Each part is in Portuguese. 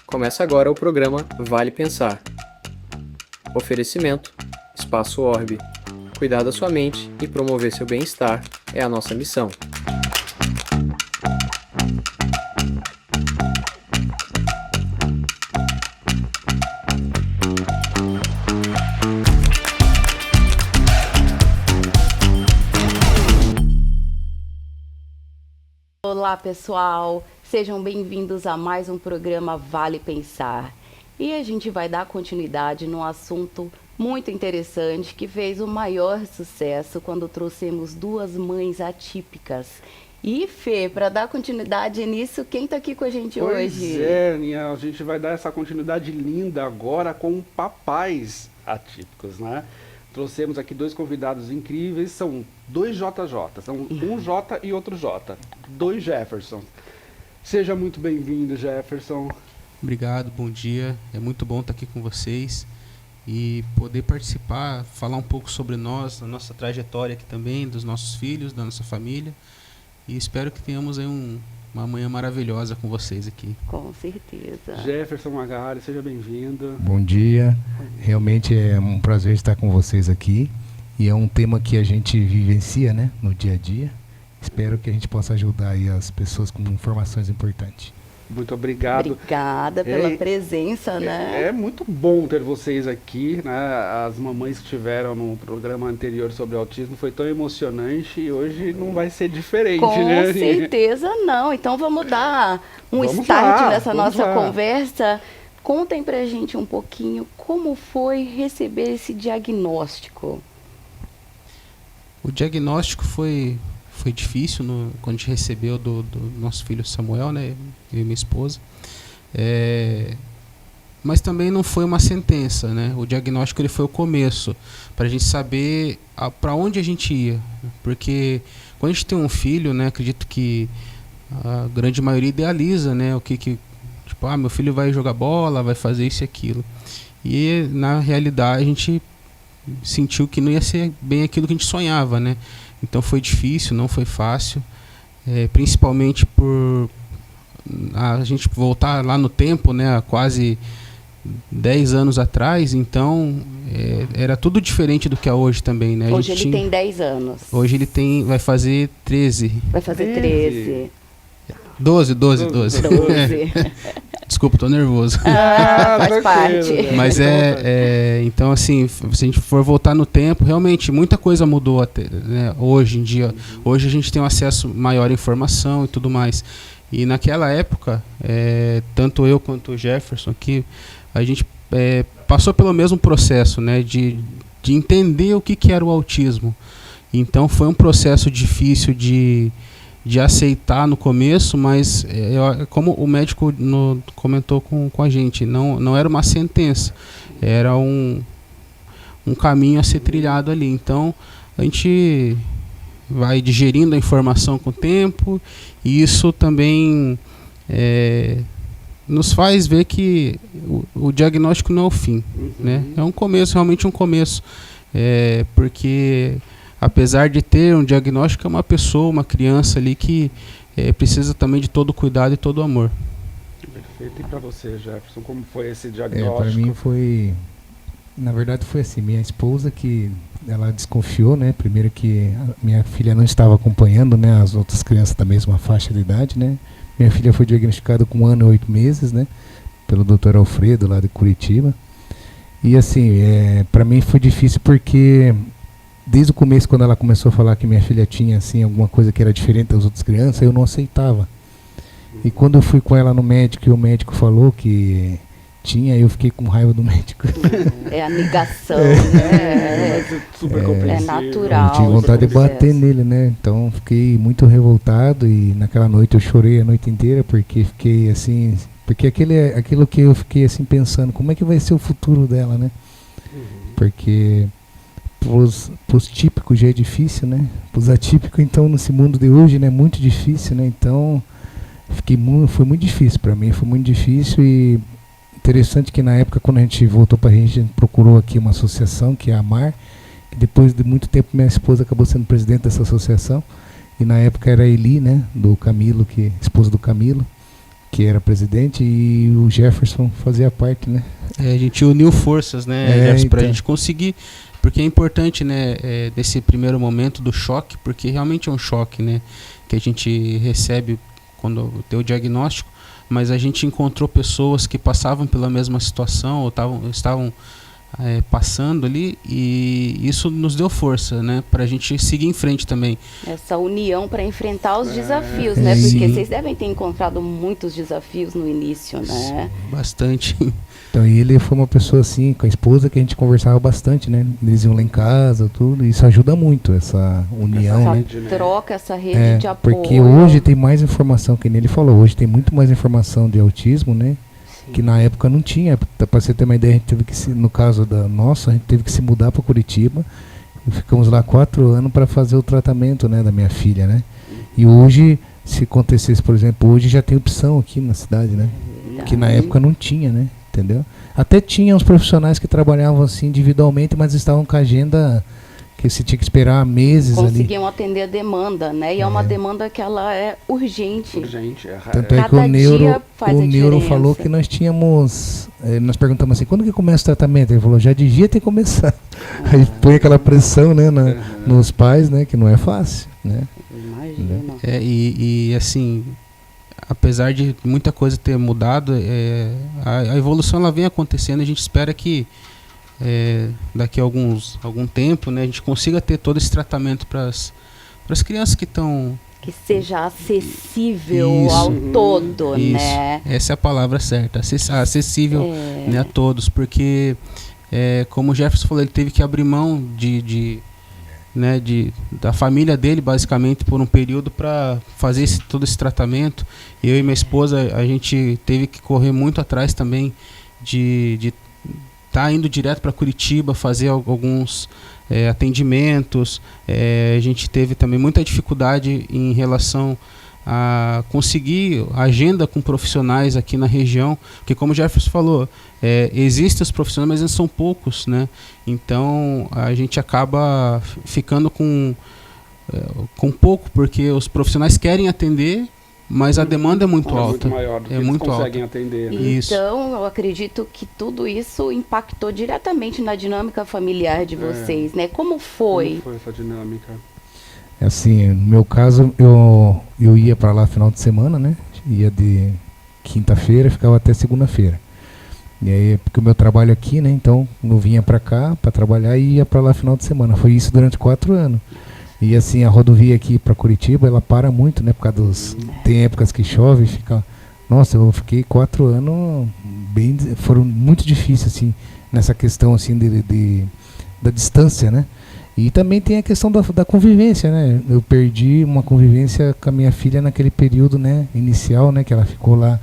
Começa agora o programa Vale Pensar. Oferecimento: Espaço Orbe. Cuidar da sua mente e promover seu bem-estar é a nossa missão. Olá pessoal, sejam bem-vindos a mais um programa Vale Pensar. E a gente vai dar continuidade num assunto muito interessante que fez o maior sucesso quando trouxemos duas mães atípicas. E Fê, para dar continuidade nisso, quem está aqui com a gente hoje? Pois é, Nia, a gente vai dar essa continuidade linda agora com papais atípicos, né? Trouxemos aqui dois convidados incríveis, são dois JJ, são um J e outro J, dois Jefferson. Seja muito bem-vindo, Jefferson. Obrigado, bom dia. É muito bom estar aqui com vocês e poder participar, falar um pouco sobre nós, a nossa trajetória aqui também, dos nossos filhos, da nossa família. E espero que tenhamos aí uma manhã maravilhosa com vocês aqui. Com certeza. Jefferson Magari, seja bem-vindo. Bom dia. Realmente é um prazer estar com vocês aqui. E é um tema que a gente vivencia, né, no dia a dia. Espero que a gente possa ajudar aí as pessoas com informações importantes. Muito obrigado. Obrigada pela presença, né? É muito bom ter vocês aqui, né? As mamães que estiveram no programa anterior sobre autismo foi tão emocionante e hoje não vai ser diferente, né? Com certeza não. Então vamos dar Vamos start lá, nessa vamos nossa lá. conversa. Contem pra gente um pouquinho como foi receber esse diagnóstico. O diagnóstico foi difícil quando a gente recebeu do nosso filho Samuel, né, eu e minha esposa. Mas também não foi uma sentença, né? O diagnóstico ele foi o começo, para a gente saber para onde a gente ia. Porque quando a gente tem um filho, né, acredito que a grande maioria idealiza, né, tipo, meu filho vai jogar bola, vai fazer isso e aquilo. E na realidade a gente sentiu que não ia ser bem aquilo que a gente sonhava, né? Então foi difícil, não foi fácil, principalmente por a gente voltar lá no tempo, né, há quase 10 anos atrás, então era tudo diferente do que é hoje também, né? Hoje ele tem 10 anos. Hoje ele vai fazer 13. Vai fazer 13. 12. Desculpa, tô nervoso. Faz parte. Mas então assim, se a gente for voltar no tempo, realmente muita coisa mudou até, né, hoje em dia. Hoje a gente tem um acesso maior à informação e tudo mais. E naquela época, tanto eu quanto o Jefferson aqui, a gente passou pelo mesmo processo, né, de entender o que era o autismo. Então foi um processo difícil de aceitar no começo, mas como o médico comentou com a gente, não era uma sentença, era um caminho a ser trilhado ali. Então a gente vai digerindo a informação com o tempo e isso também nos faz ver que o diagnóstico não é o fim, né? É um começo, realmente um começo, porque apesar de ter um diagnóstico, é uma pessoa, uma criança ali que precisa também de todo cuidado e todo amor. Perfeito. E para você, Jefferson, como foi esse diagnóstico? Para mim foi, na verdade foi assim, minha esposa que ela desconfiou, né, primeiro que a minha filha não estava acompanhando, né, as outras crianças da mesma faixa de idade, né. Minha filha foi diagnosticada com 1 ano e 8 meses, né, pelo Dr. Alfredo lá de Curitiba. E assim, para mim foi difícil porque desde o começo, quando ela começou a falar que minha filha tinha assim alguma coisa que era diferente das outras crianças, eu não aceitava. E quando eu fui com ela no médico e o médico falou que tinha, eu fiquei com raiva do médico. É a negação, né? Super compreensível. natural. Eu tive vontade de bater nele, né? Então fiquei muito revoltado e naquela noite eu chorei a noite inteira porque fiquei assim, porque aquilo que eu fiquei assim pensando, como é que vai ser o futuro dela, né? Porque pros típicos já é difícil, né? Pros atípicos, então, nesse mundo de hoje, né, é muito difícil, né? Então, foi muito difícil para mim, foi muito difícil. E interessante que na época, quando a gente voltou pra gente procurou aqui uma associação, que é a AMAR, que depois de muito tempo minha esposa acabou sendo presidente dessa associação, e na época era a Eli, né, do Camilo, esposa do Camilo, que era presidente, e o Jefferson fazia parte, né? A gente uniu forças, né, Jefferson, pra gente conseguir, porque é importante, né, desse primeiro momento do choque, porque realmente é um choque, né, que a gente recebe quando tem o diagnóstico, mas a gente encontrou pessoas que passavam pela mesma situação ou estavam passando ali, e isso nos deu força, né, para a gente seguir em frente também. Essa união para enfrentar os desafios, né? Porque vocês devem ter encontrado muitos desafios no início, né? Bastante. Então ele foi uma pessoa assim, com a esposa, que a gente conversava bastante, né? Eles iam lá em casa, tudo, e isso ajuda muito, essa união, essa né? troca, essa rede de apoio. Porque hoje tem mais informação, que nem ele falou, hoje tem muito mais informação de autismo, né? Que na época não tinha. Para você ter uma ideia, a gente teve que no caso da nossa, a gente teve que se mudar para Curitiba e ficamos lá 4 anos para fazer o tratamento, né, da minha filha, né? E hoje, se acontecesse, por exemplo, hoje já tem opção aqui na cidade, né? Que na época não tinha, né? Entendeu? Até tinha uns profissionais que trabalhavam assim individualmente, mas estavam com a agenda que você tinha que esperar meses ali. Conseguiam atender a demanda, né? E é uma demanda que ela é urgente. Tanto é que o neuro falou que nós tínhamos, nós perguntamos assim, quando que começa o tratamento? Ele falou, já devia ter começado. Aí põe aquela pressão, né, nos pais, né, que não é fácil, né? Imagina. E assim, apesar de muita coisa ter mudado, a evolução ela vem acontecendo. A gente espera que daqui a algum tempo, né, a gente consiga ter todo esse tratamento para as crianças que estão... Que seja acessível ao todo, isso, né? Essa é a palavra certa, acessível, né, a todos, porque como o Jefferson falou, ele teve que abrir mão da família dele, basicamente, por um período para fazer todo esse tratamento. Eu e minha esposa, a gente teve que correr muito atrás também de tá indo direto para Curitiba fazer alguns atendimentos. A gente teve também muita dificuldade em relação a conseguir agenda com profissionais aqui na região, porque como o Jefferson falou, existem os profissionais, mas eles são poucos, né? Então a gente acaba ficando com pouco, porque os profissionais querem atender, mas a demanda é muito alta. Muito maior do que eles muito conseguem alta. atender. Né? Então, eu acredito que tudo isso impactou diretamente na dinâmica familiar de vocês, né? Como foi? Como foi essa dinâmica? Assim, no meu caso, eu ia para lá final de semana, né? Ia de quinta-feira, ficava até segunda-feira. E aí, porque o meu trabalho aqui, né? Então, eu vinha para cá para trabalhar e ia para lá final de semana. Foi isso durante 4 anos. E assim, a rodovia aqui para Curitiba, ela para muito, né? Por causa tem épocas que chove, fica... Nossa, eu fiquei 4 anos foram muito difíceis, assim, nessa questão, assim, da distância, né? E também tem a questão da convivência, né? Eu perdi uma convivência com a minha filha naquele período, né? Inicial, né? Que ela ficou lá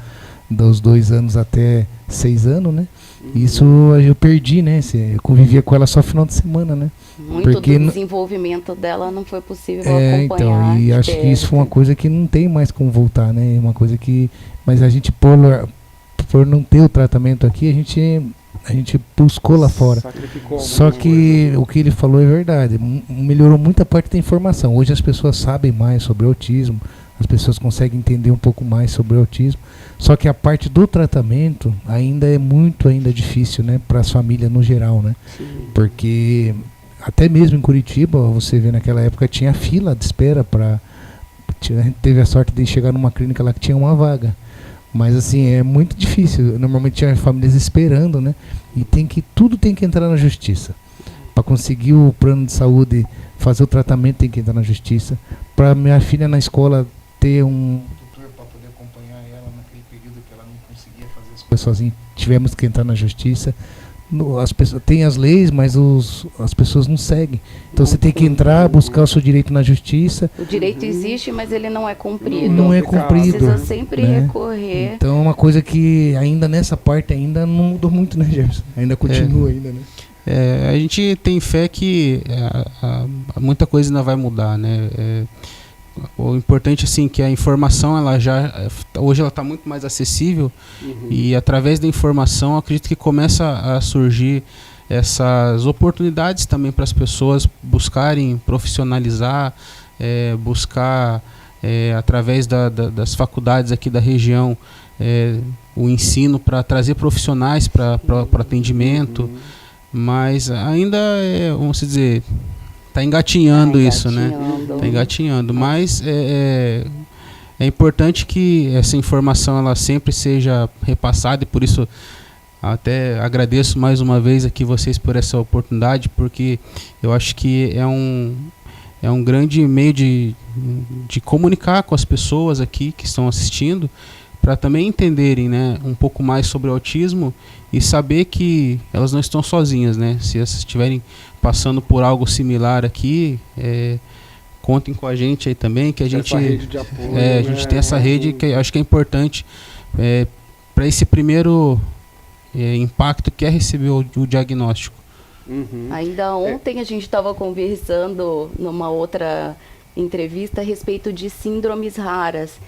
dos 2 anos até 6 anos, né? Isso eu perdi, né? Eu convivia com ela só final de semana, né? Muito do desenvolvimento dela não foi possível acompanhar. Então, e acho que isso foi uma coisa que não tem mais como voltar, né? Uma coisa que... Mas a gente, por não ter o tratamento aqui, a gente buscou lá fora. Só que o que ele falou é verdade. Melhorou muita parte da informação. Hoje as pessoas sabem mais sobre o autismo, as pessoas conseguem entender um pouco mais sobre o autismo. Só que a parte do tratamento ainda é muito difícil, né, para as famílias no geral, né? Sim. Porque até mesmo em Curitiba, você vê naquela época tinha fila de espera para... A gente teve a sorte de chegar numa clínica lá que tinha uma vaga. Mas assim, é muito difícil. Normalmente tinha famílias esperando, né? E tudo tem que entrar na justiça. Para conseguir o plano de saúde, fazer o tratamento, tem que entrar na justiça. Para minha filha na escola ter um tutor para poder acompanhar ela naquele período que ela não conseguia fazer as coisas sozinha, tivemos que entrar na justiça. As pessoas tem as leis, mas as pessoas não seguem. Então você tem que entrar, buscar o seu direito na justiça. O direito existe, mas ele não é cumprido. Não é cumprido. Precisa sempre recorrer. Então é uma coisa que ainda nessa parte ainda não mudou muito, né, Jefferson? Ainda continua ainda, né? A gente tem fé que muita coisa ainda vai mudar, né? O importante assim que a informação hoje ela está muito mais acessível, e através da informação acredito que começa a surgir essas oportunidades também para as pessoas buscarem profissionalizar, buscar através das faculdades aqui da região o ensino para trazer profissionais para atendimento, mas ainda vamos dizer, está engatinhando isso, né? Está engatinhando, mas é importante que essa informação ela sempre seja repassada, e por isso até agradeço mais uma vez aqui vocês por essa oportunidade, porque eu acho que é um grande meio de comunicar com as pessoas aqui que estão assistindo, para também entenderem, né, um pouco mais sobre o autismo e saber que elas não estão sozinhas, né? Se elas estiverem passando por algo similar aqui, contem com a gente aí também, que a gente, rede de apoio, a gente tem essa rede que eu acho que é importante para esse primeiro impacto que é receber o diagnóstico. Ainda ontem a gente estava conversando numa outra entrevista a respeito de síndromes raras,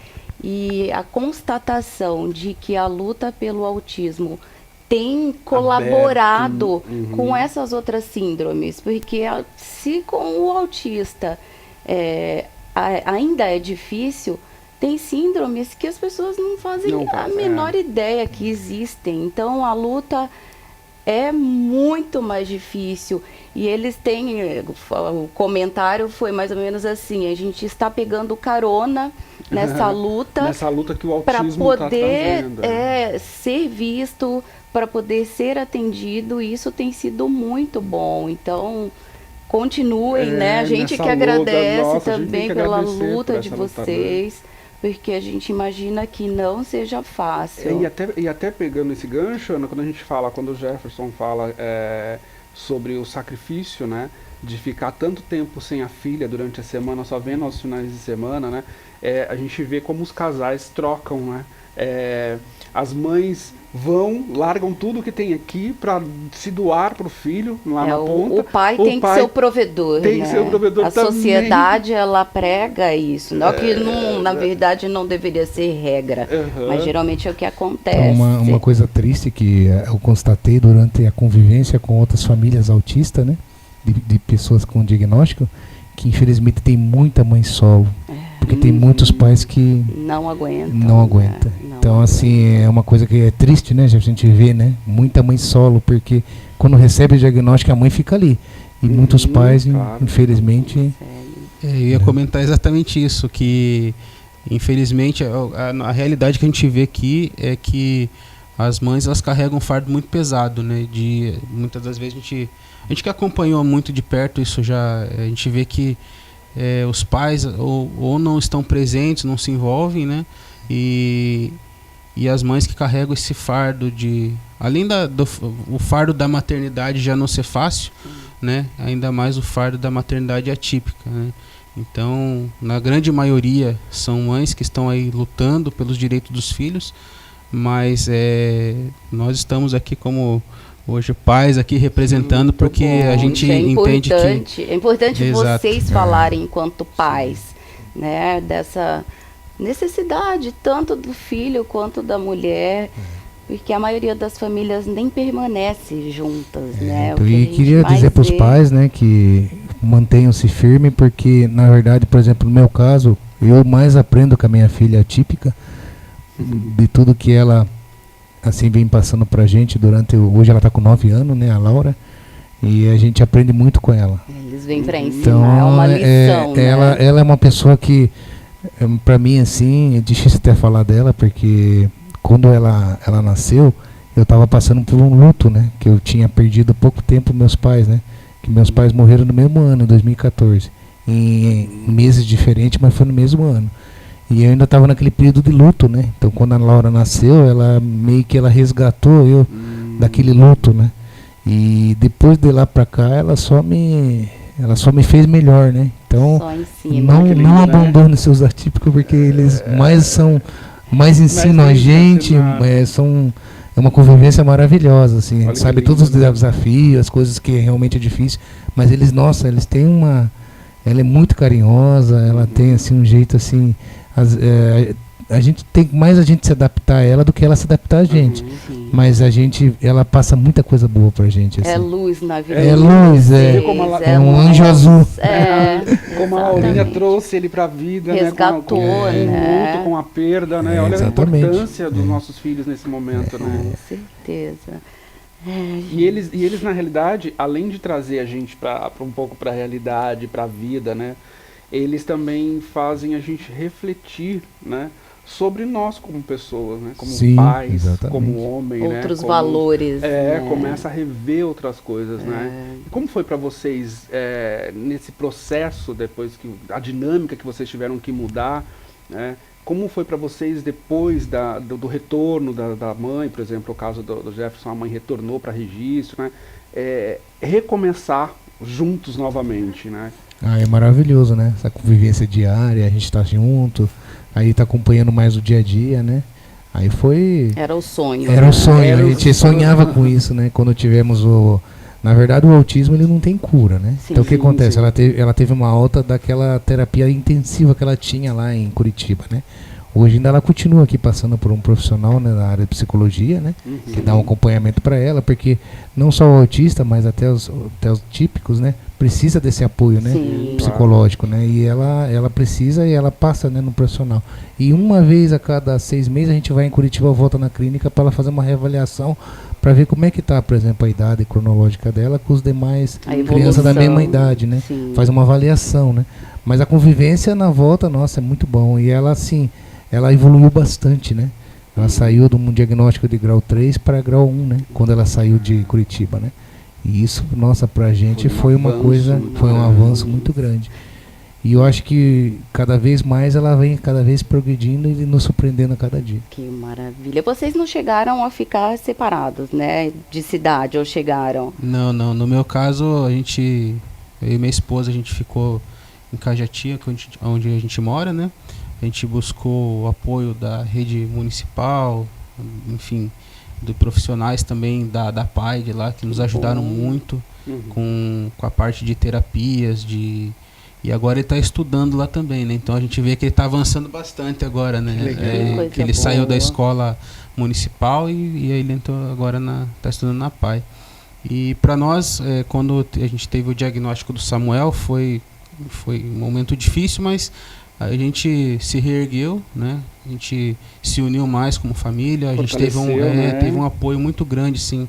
e a constatação de que a luta pelo autismo tem colaborado com essas outras síndromes, porque se com o autista ainda é difícil, tem síndromes que as pessoas não fazem a menor ideia que existem. Então a luta é muito mais difícil. E eles têm, o comentário foi mais ou menos assim: a gente está pegando carona nessa luta que o autismo para poder tá trazendo, ser visto, para poder ser atendido. E isso tem sido muito bom. Então continuem, né? A gente que agradece também pela luta de vocês, porque a gente imagina que não seja fácil. E até pegando esse gancho, Ana, quando o Jefferson fala sobre o sacrifício, né, de ficar tanto tempo sem a filha durante a semana, só vendo aos finais de semana, né, a gente vê como os casais trocam, né, as mães largam tudo que tem aqui para se doar para o filho lá na ponta. O pai tem que ser o provedor. Tem que ser o provedor também. A sociedade, ela prega isso. Não que na verdade não deveria ser regra, mas geralmente é o que acontece. Uma coisa triste que eu constatei durante a convivência com outras famílias autistas, né, de pessoas com diagnóstico, que infelizmente tem muita mãe solo. Porque tem muitos pais que não aguentam. Então, assim, é uma coisa que é triste, né? A gente vê, né? Muita mãe solo, porque quando recebe o diagnóstico, a mãe fica ali. E muitos pais, infelizmente... Eu ia comentar exatamente isso, que infelizmente a realidade que a gente vê aqui é que as mães, elas carregam um fardo muito pesado, né? Muitas das vezes a gente que acompanhou muito de perto isso já, a gente vê que os pais ou não estão presentes, não se envolvem, né? E as mães que carregam esse fardo além o fardo da maternidade já não ser fácil, né? Ainda mais o fardo da maternidade atípica, né? Então, na grande maioria, são mães que estão aí lutando pelos direitos dos filhos, mas nós estamos aqui como hoje pais aqui representando, muito porque bom. A gente entende que... É importante vocês falarem enquanto pais, né, dessa necessidade tanto do filho quanto da mulher, porque a maioria das famílias nem permanece juntas, né? E queria dizer para os pais, né, que mantenham-se firmes, porque na verdade, por exemplo, no meu caso, eu mais aprendo com a minha filha atípica de tudo que ela assim vem passando pra gente hoje ela tá com 9 anos, né, a Laura, e a gente aprende muito com ela. Eles vêm pra ensinar, então, é uma lição, né? Ela é uma pessoa que, pra mim, assim, é difícil até falar dela, porque quando ela nasceu, eu tava passando por um luto, né, que eu tinha perdido há pouco tempo meus pais, né, que meus pais morreram no mesmo ano, em 2014, em meses diferentes, mas foi no mesmo ano. E eu ainda estava naquele período de luto, né? Então, quando a Laura nasceu, ela meio que resgatou eu daquele luto, né? E depois de lá pra cá, ela só me fez melhor, né? Então, não abandone seus atípicos, porque eles mais ensinam a gente, é uma convivência maravilhosa, assim. Olha, sabe todos os desafios, as coisas que realmente é difícil, mas eles têm ela é muito carinhosa, ela tem assim um jeito assim, a gente tem mais a gente se adaptar a ela do que ela se adaptar a gente. mas ela passa muita coisa boa pra gente. Assim. É luz na vida. É luz, Vê como ela- é um anjo azul. Como a Aulinha trouxe ele pra vida, Resgatou, né? Com o né? luto, com a perda, né? Olha Exatamente. a importância dos nossos filhos nesse momento, né? Com certeza. E eles, na realidade, além de trazer a gente pra um pouco para a realidade, para a vida, né? Eles também fazem a gente refletir, né? Sobre nós como pessoas, né? Como Sim, pais, exatamente. como homem, né? Outros Como- valores. né? começa a rever outras coisas, né? E como foi para vocês nesse processo, depois que a dinâmica que vocês tiveram que mudar, né? Como foi para vocês depois do retorno da mãe, por exemplo, o caso do Jefferson, a mãe retornou para registro, né? Recomeçar juntos novamente, né? É maravilhoso, né? Essa convivência diária, a gente tá junto, aí tá acompanhando mais o dia a dia, né? Aí foi... Era o sonho. Era o sonho, Era a o gente sonho. sonhava com isso, né? Quando tivemos Na verdade, o autismo ele não tem cura, né? Sim, então o que sim, acontece? sim. Ela teve uma alta daquela terapia intensiva que ela tinha lá em Curitiba, né? Hoje ainda ela continua aqui passando por um profissional, né, na área de psicologia, né? Que dá um acompanhamento para ela, porque não só o autista, mas até os típicos, né? Precisa desse apoio, né? Sim. Psicológico, né? E ela precisa e ela passa, né, no profissional. E uma vez a cada 6 meses a gente vai em Curitiba, volta na clínica para ela fazer uma reavaliação para ver como é que tá, por exemplo, a idade cronológica dela com os demais A crianças da evolução. mesma idade, né? Sim. Faz uma avaliação, né? Mas a convivência na volta, nossa, é muito bom. E ela, assim, ela evoluiu bastante, né? Ela saiu de um diagnóstico de grau 3 para grau 1, né? Quando ela saiu de Curitiba, né? E isso, nossa, pra gente foi uma coisa, foi um avanço muito grande. E eu acho que cada vez mais ela vem cada vez progredindo e nos surpreendendo a cada dia. Que maravilha. Vocês não chegaram a ficar separados, né? De cidade, ou chegaram? Não. No meu caso, eu e minha esposa, a gente ficou em Cajatia, onde a gente mora, né? A gente buscou o apoio da rede municipal, enfim, de profissionais também da PAI de lá, que nos ajudaram muito com a parte de terapias, e agora ele está estudando lá também, né? Então a gente vê que ele está avançando bastante agora, né? Legal. Que ele Coisa saiu da boa. escola municipal e aí ele entrou agora está estudando na PAI. E para nós, quando a gente teve o diagnóstico do Samuel, foi um momento difícil, mas a gente se reergueu, né? A gente se uniu mais como família, a gente teve teve um apoio muito grande, sim,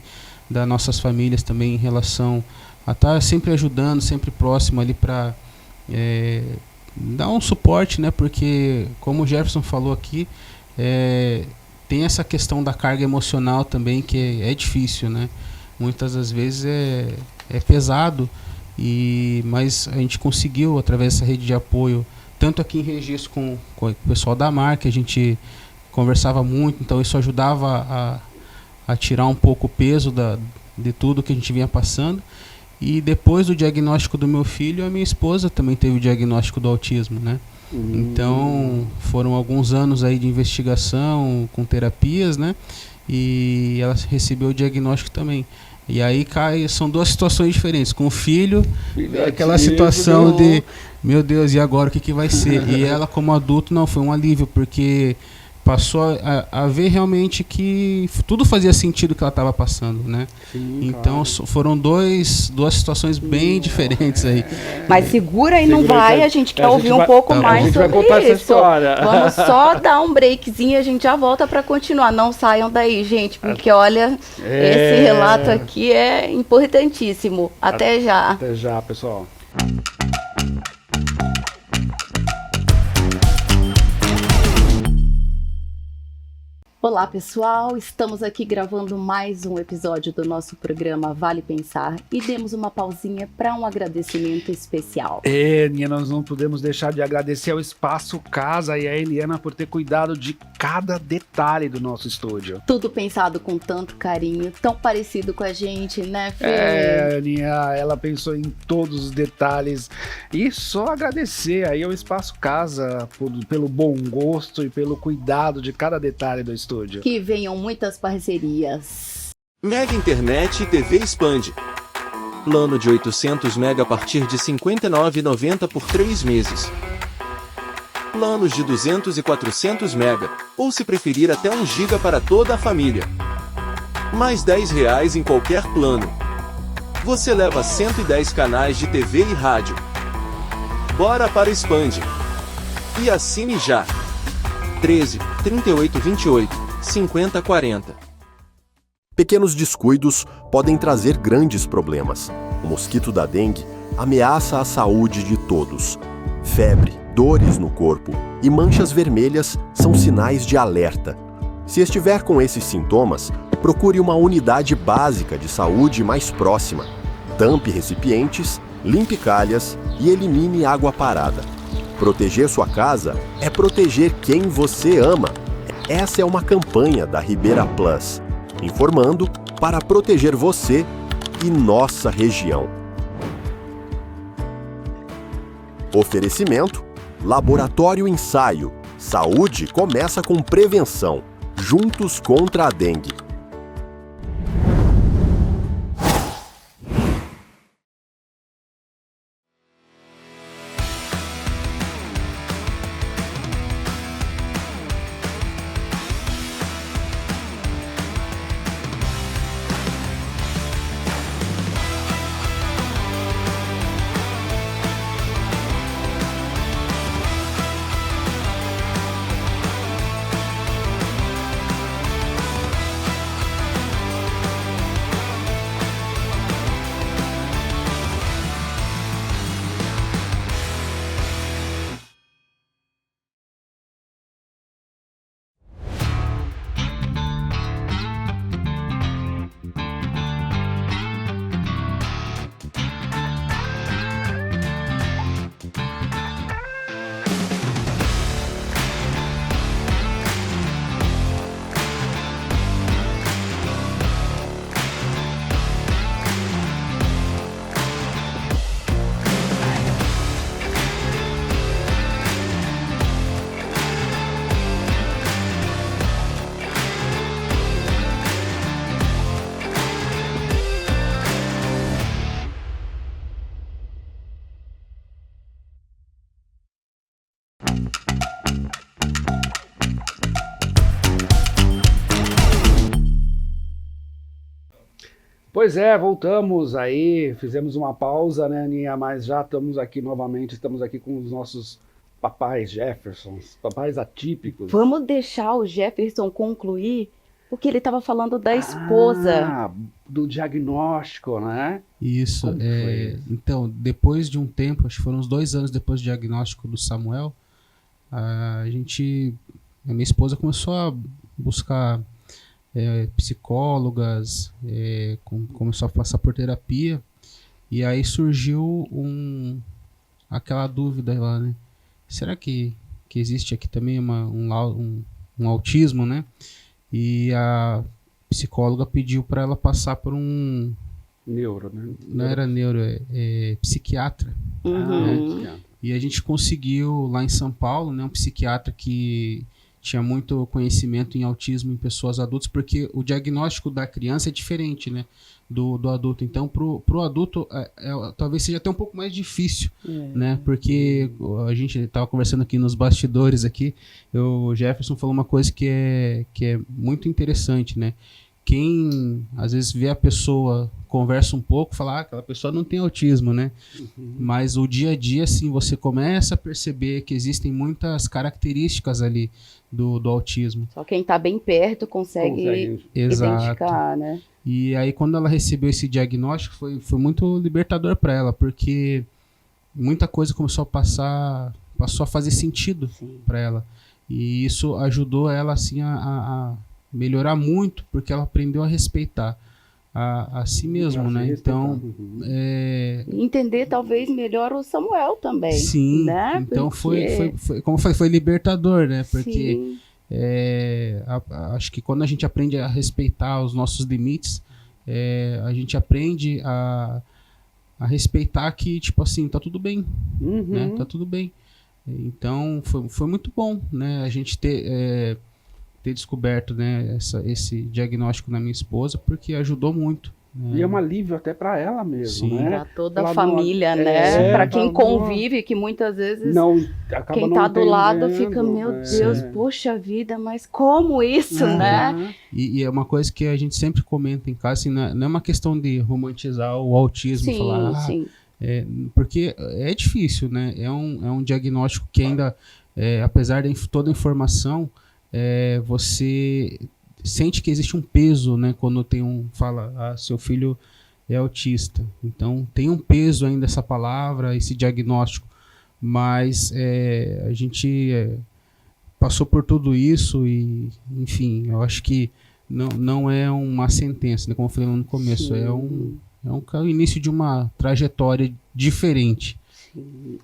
das nossas famílias também em relação a estar sempre ajudando, sempre próximo ali para dar um suporte, né? Porque, como o Jefferson falou aqui, tem essa questão da carga emocional também, que é difícil, né? Muitas das vezes é pesado, mas a gente conseguiu, através dessa rede de apoio, tanto aqui em Registro com o pessoal da marca, a gente conversava muito, então isso ajudava a tirar um pouco o peso de tudo que a gente vinha passando. E depois do diagnóstico do meu filho, a minha esposa também teve o diagnóstico do autismo, né? Então foram alguns anos aí de investigação com terapias, né? E ela recebeu o diagnóstico também. E aí são duas situações diferentes. Com o filho aquela situação de, meu Deus, e agora o que vai ser? E ela, como adulto, não, foi um alívio, porque passou a ver realmente que tudo fazia sentido que ela estava passando, né? Sim, então claro. Foram duas situações bem diferentes aí. Mas segura e não Segura vai, aí, a gente quer a ouvir gente um vai- pouco tá bom. mais A gente vai sobre contar essa isso. história. Vamos só dar um breakzinho e a gente já volta para continuar. Não saiam daí, gente, porque olha, esse relato aqui é importantíssimo. Até já. Até já, pessoal. Olá, pessoal. Estamos aqui gravando mais um episódio do nosso programa Vale Pensar e demos uma pausinha para um agradecimento especial. Aninha, nós não podemos deixar de agradecer ao Espaço Casa e a Eliana por ter cuidado de cada detalhe do nosso estúdio. Tudo pensado com tanto carinho, tão parecido com a gente, né, Fê? Aninha, ela pensou em todos os detalhes. E só agradecer aí ao Espaço Casa pelo bom gosto e pelo cuidado de cada detalhe do estúdio. Que venham muitas parcerias. Mega Internet e TV Expande. Plano de 800 MB a partir de R$ 59,90 por 3 meses. Planos de 200 e 400 MB, ou se preferir até 1 GB para toda a família. mais R$ 10 em qualquer plano. Você leva 110 canais de TV e rádio. Bora para o Expand. E assine já. 13 38 28 50 40. Pequenos descuidos podem trazer grandes problemas. O mosquito da dengue ameaça a saúde de todos. Febre, dores no corpo e manchas vermelhas são sinais de alerta. Se estiver com esses sintomas, procure uma unidade básica de saúde mais próxima. Tampe recipientes, limpe calhas e elimine água parada. Proteger sua casa é proteger quem você ama. Essa é uma campanha da Ribera Plus, informando para proteger você e nossa região. Oferecimento: Laboratório Ensaio. Saúde começa com prevenção. Juntos contra a dengue. Pois é, voltamos aí, fizemos uma pausa, né, Aninha? Mas já estamos aqui novamente, estamos aqui com os nossos papais Jeffersons, papais atípicos. Vamos deixar o Jefferson concluir, porque ele estava falando da esposa. Ah, do diagnóstico, né? Isso. Como foi isso? Então, depois de um tempo, acho que foram uns 2 anos depois do diagnóstico do Samuel, a minha esposa começou a buscar psicólogas, começou a passar por terapia, e aí surgiu aquela dúvida lá, né? Será que existe aqui também um autismo, né? E a psicóloga pediu para ela passar por um... Neuro, né? Não era neuro, psiquiatra. Uhum. E a gente conseguiu lá em São Paulo, né, um psiquiatra que tinha muito conhecimento em autismo em pessoas adultas, porque o diagnóstico da criança é diferente, né, do adulto. Então, pro adulto, talvez seja até um pouco mais difícil, né, porque a gente estava conversando aqui nos bastidores aqui, o Jefferson falou uma coisa que é muito interessante, né. Quem às vezes vê a pessoa, conversa um pouco, fala, aquela pessoa não tem autismo, né? Uhum. Mas o dia a dia, assim, você começa a perceber que existem muitas características ali do autismo. Só quem está bem perto consegue identificar, né? E aí, quando ela recebeu esse diagnóstico, foi muito libertador para ela, porque muita coisa passou a fazer sentido para ela. E isso ajudou ela, assim, a melhorar muito, porque ela aprendeu a respeitar a si mesmo, né? Então, entender talvez melhor o Samuel também. Sim, né? Então porque... foi como eu falei, foi libertador, né? Porque acho que quando a gente aprende a respeitar os nossos limites, a gente aprende a respeitar que, tipo assim, tá tudo bem, né? Tá tudo bem. Então, foi muito bom, né? A gente ter descoberto, né, esse diagnóstico na minha esposa, porque ajudou muito, E é um alívio até para ela mesmo, Sim. né? Para toda a Ela família, não- né? Para quem fala, convive, que muitas vezes não, acaba quem não tá do lado entendendo, fica, meu Deus, poxa vida, mas como isso, né? E é uma coisa que a gente sempre comenta em casa, assim, não é uma questão de romantizar o autismo, Sim, falar, sim. porque é difícil, né? É um diagnóstico que ainda, apesar de toda a informação, você sente que existe um peso, né? Quando fala, seu filho é autista. Então, tem um peso ainda essa palavra, esse diagnóstico, mas a gente passou por tudo isso e, enfim, eu acho que não é uma sentença, né? Como eu falei no começo, é o início de uma trajetória diferente.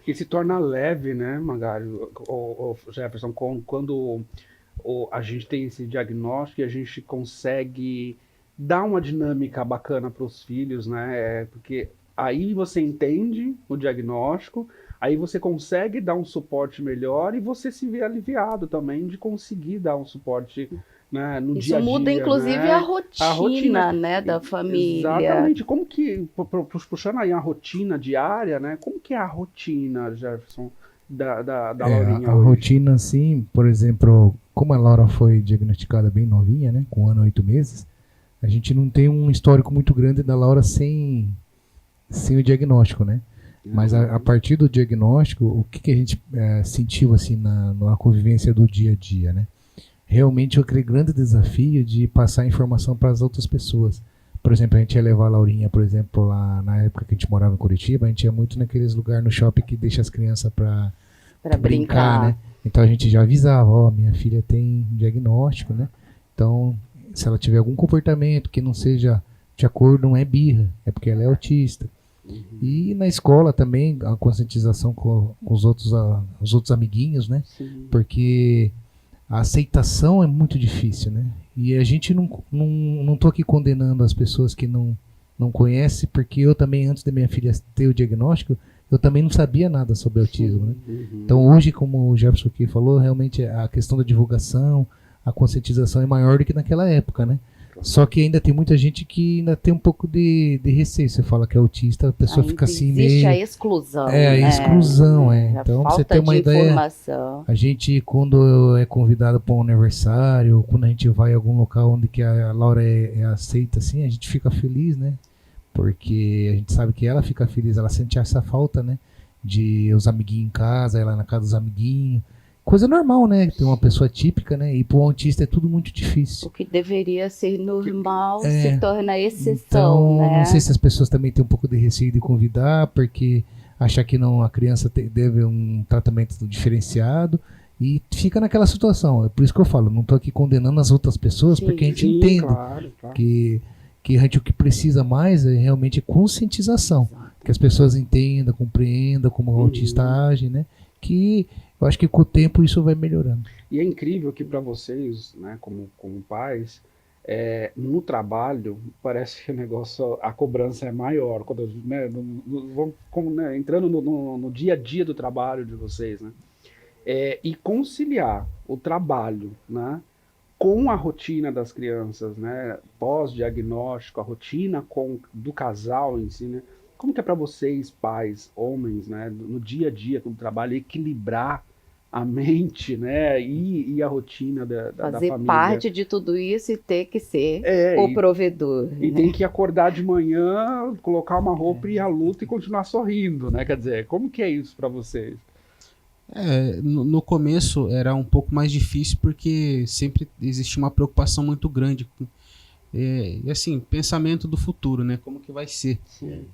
E se torna leve, né, Magário, o Jefferson, quando a gente tem esse diagnóstico e a gente consegue dar uma dinâmica bacana para os filhos, né? Porque aí você entende o diagnóstico, aí você consegue dar um suporte melhor e você se vê aliviado também de conseguir dar um suporte, né, no dia a dia. Isso muda, inclusive, né? a rotina, né, da família. Exatamente. Como que, puxando aí a rotina diária, né? Como que é a rotina, Jefferson, da Laurinha a hoje? rotina, assim, por exemplo, como a Laura foi diagnosticada bem novinha, né, com 1 ano e 8 meses, a gente não tem um histórico muito grande da Laura sem o diagnóstico, né? Mas a partir do diagnóstico, o que a gente sentiu assim na convivência do dia a dia, né? Realmente eu creio grande desafio de passar informação para as outras pessoas. Por exemplo, a gente ia levar a Laurinha, por exemplo, lá na época que a gente morava em Curitiba, a gente ia muito naqueles lugares no shopping que deixa as crianças para brincar, né? Então a gente já avisava, minha filha tem diagnóstico, né? Então, se ela tiver algum comportamento que não seja de acordo, não é birra, é porque ela é autista. E na escola também, a conscientização com os outros amiguinhos, né? Sim. Porque a aceitação é muito difícil, né? E a gente não tô aqui condenando as pessoas que não conhecem, porque eu também, antes da minha filha ter o diagnóstico, eu também não sabia nada sobre autismo, né? Então hoje, como o Jefferson aqui falou, realmente a questão da divulgação, a conscientização é maior do que naquela época, né? Só que ainda tem muita gente que ainda tem um pouco de receio. Você fala que é autista, a pessoa fica assim meio... Existe a exclusão, a né? exclusão, A Então, falta você tem uma de ideia... informação. A gente, quando é convidado para um aniversário, quando a gente vai em algum local onde que a Laura é aceita, assim, a gente fica feliz, né? Porque a gente sabe que ela fica feliz, ela sente essa falta, né? De os amiguinhos em casa, ela na casa dos amiguinhos. Coisa normal, né? Ter uma pessoa típica, né? E para um autista é tudo muito difícil. O que deveria ser normal É, se torna exceção, Então, né? não sei se as pessoas também têm um pouco de receio de convidar, porque achar que não, a criança deve um tratamento diferenciado e fica naquela situação. É por isso que eu falo, não estou aqui condenando as outras pessoas, Sim. porque a gente Sim, entende claro. que a gente o que precisa mais é realmente conscientização. Que as pessoas entendam, compreendam como o autista age, né? Que eu acho que com o tempo isso vai melhorando. E é incrível que para vocês, né, como pais, no trabalho parece que o negócio, a cobrança é maior, quando, né, entrando no dia a dia do trabalho de vocês, né? E conciliar o trabalho, né, com a rotina das crianças, né, pós-diagnóstico, a rotina do casal em si, né? Como que é para vocês, pais, homens, né, no dia a dia do trabalho, equilibrar a mente, né, e a rotina da Fazer família? parte de tudo isso e ter que ser o provedor. E né? tem que acordar de manhã, colocar uma roupa e ir à luta e continuar sorrindo, né? Quer dizer, como que é isso para vocês? No começo era um pouco mais difícil porque sempre existia uma preocupação muito grande com, e assim, pensamento do futuro, né? Como que vai ser,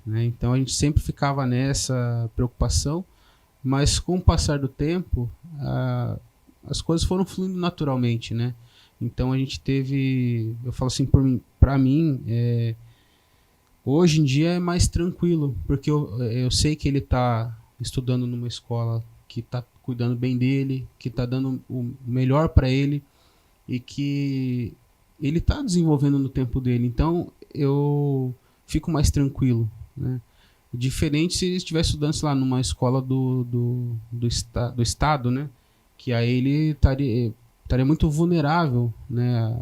né? Então a gente sempre ficava nessa preocupação, mas com o passar do tempo as coisas foram fluindo naturalmente, né? Então a gente teve, eu falo assim, para mim, hoje em dia é mais tranquilo, porque eu sei que ele está estudando numa escola que está cuidando bem dele, que está dando o melhor para ele e que ele está desenvolvendo no tempo dele. Então eu fico mais tranquilo, né? Diferente se ele estivesse estudando, sei lá, numa escola do estado, né? Que aí ele estaria muito vulnerável, né?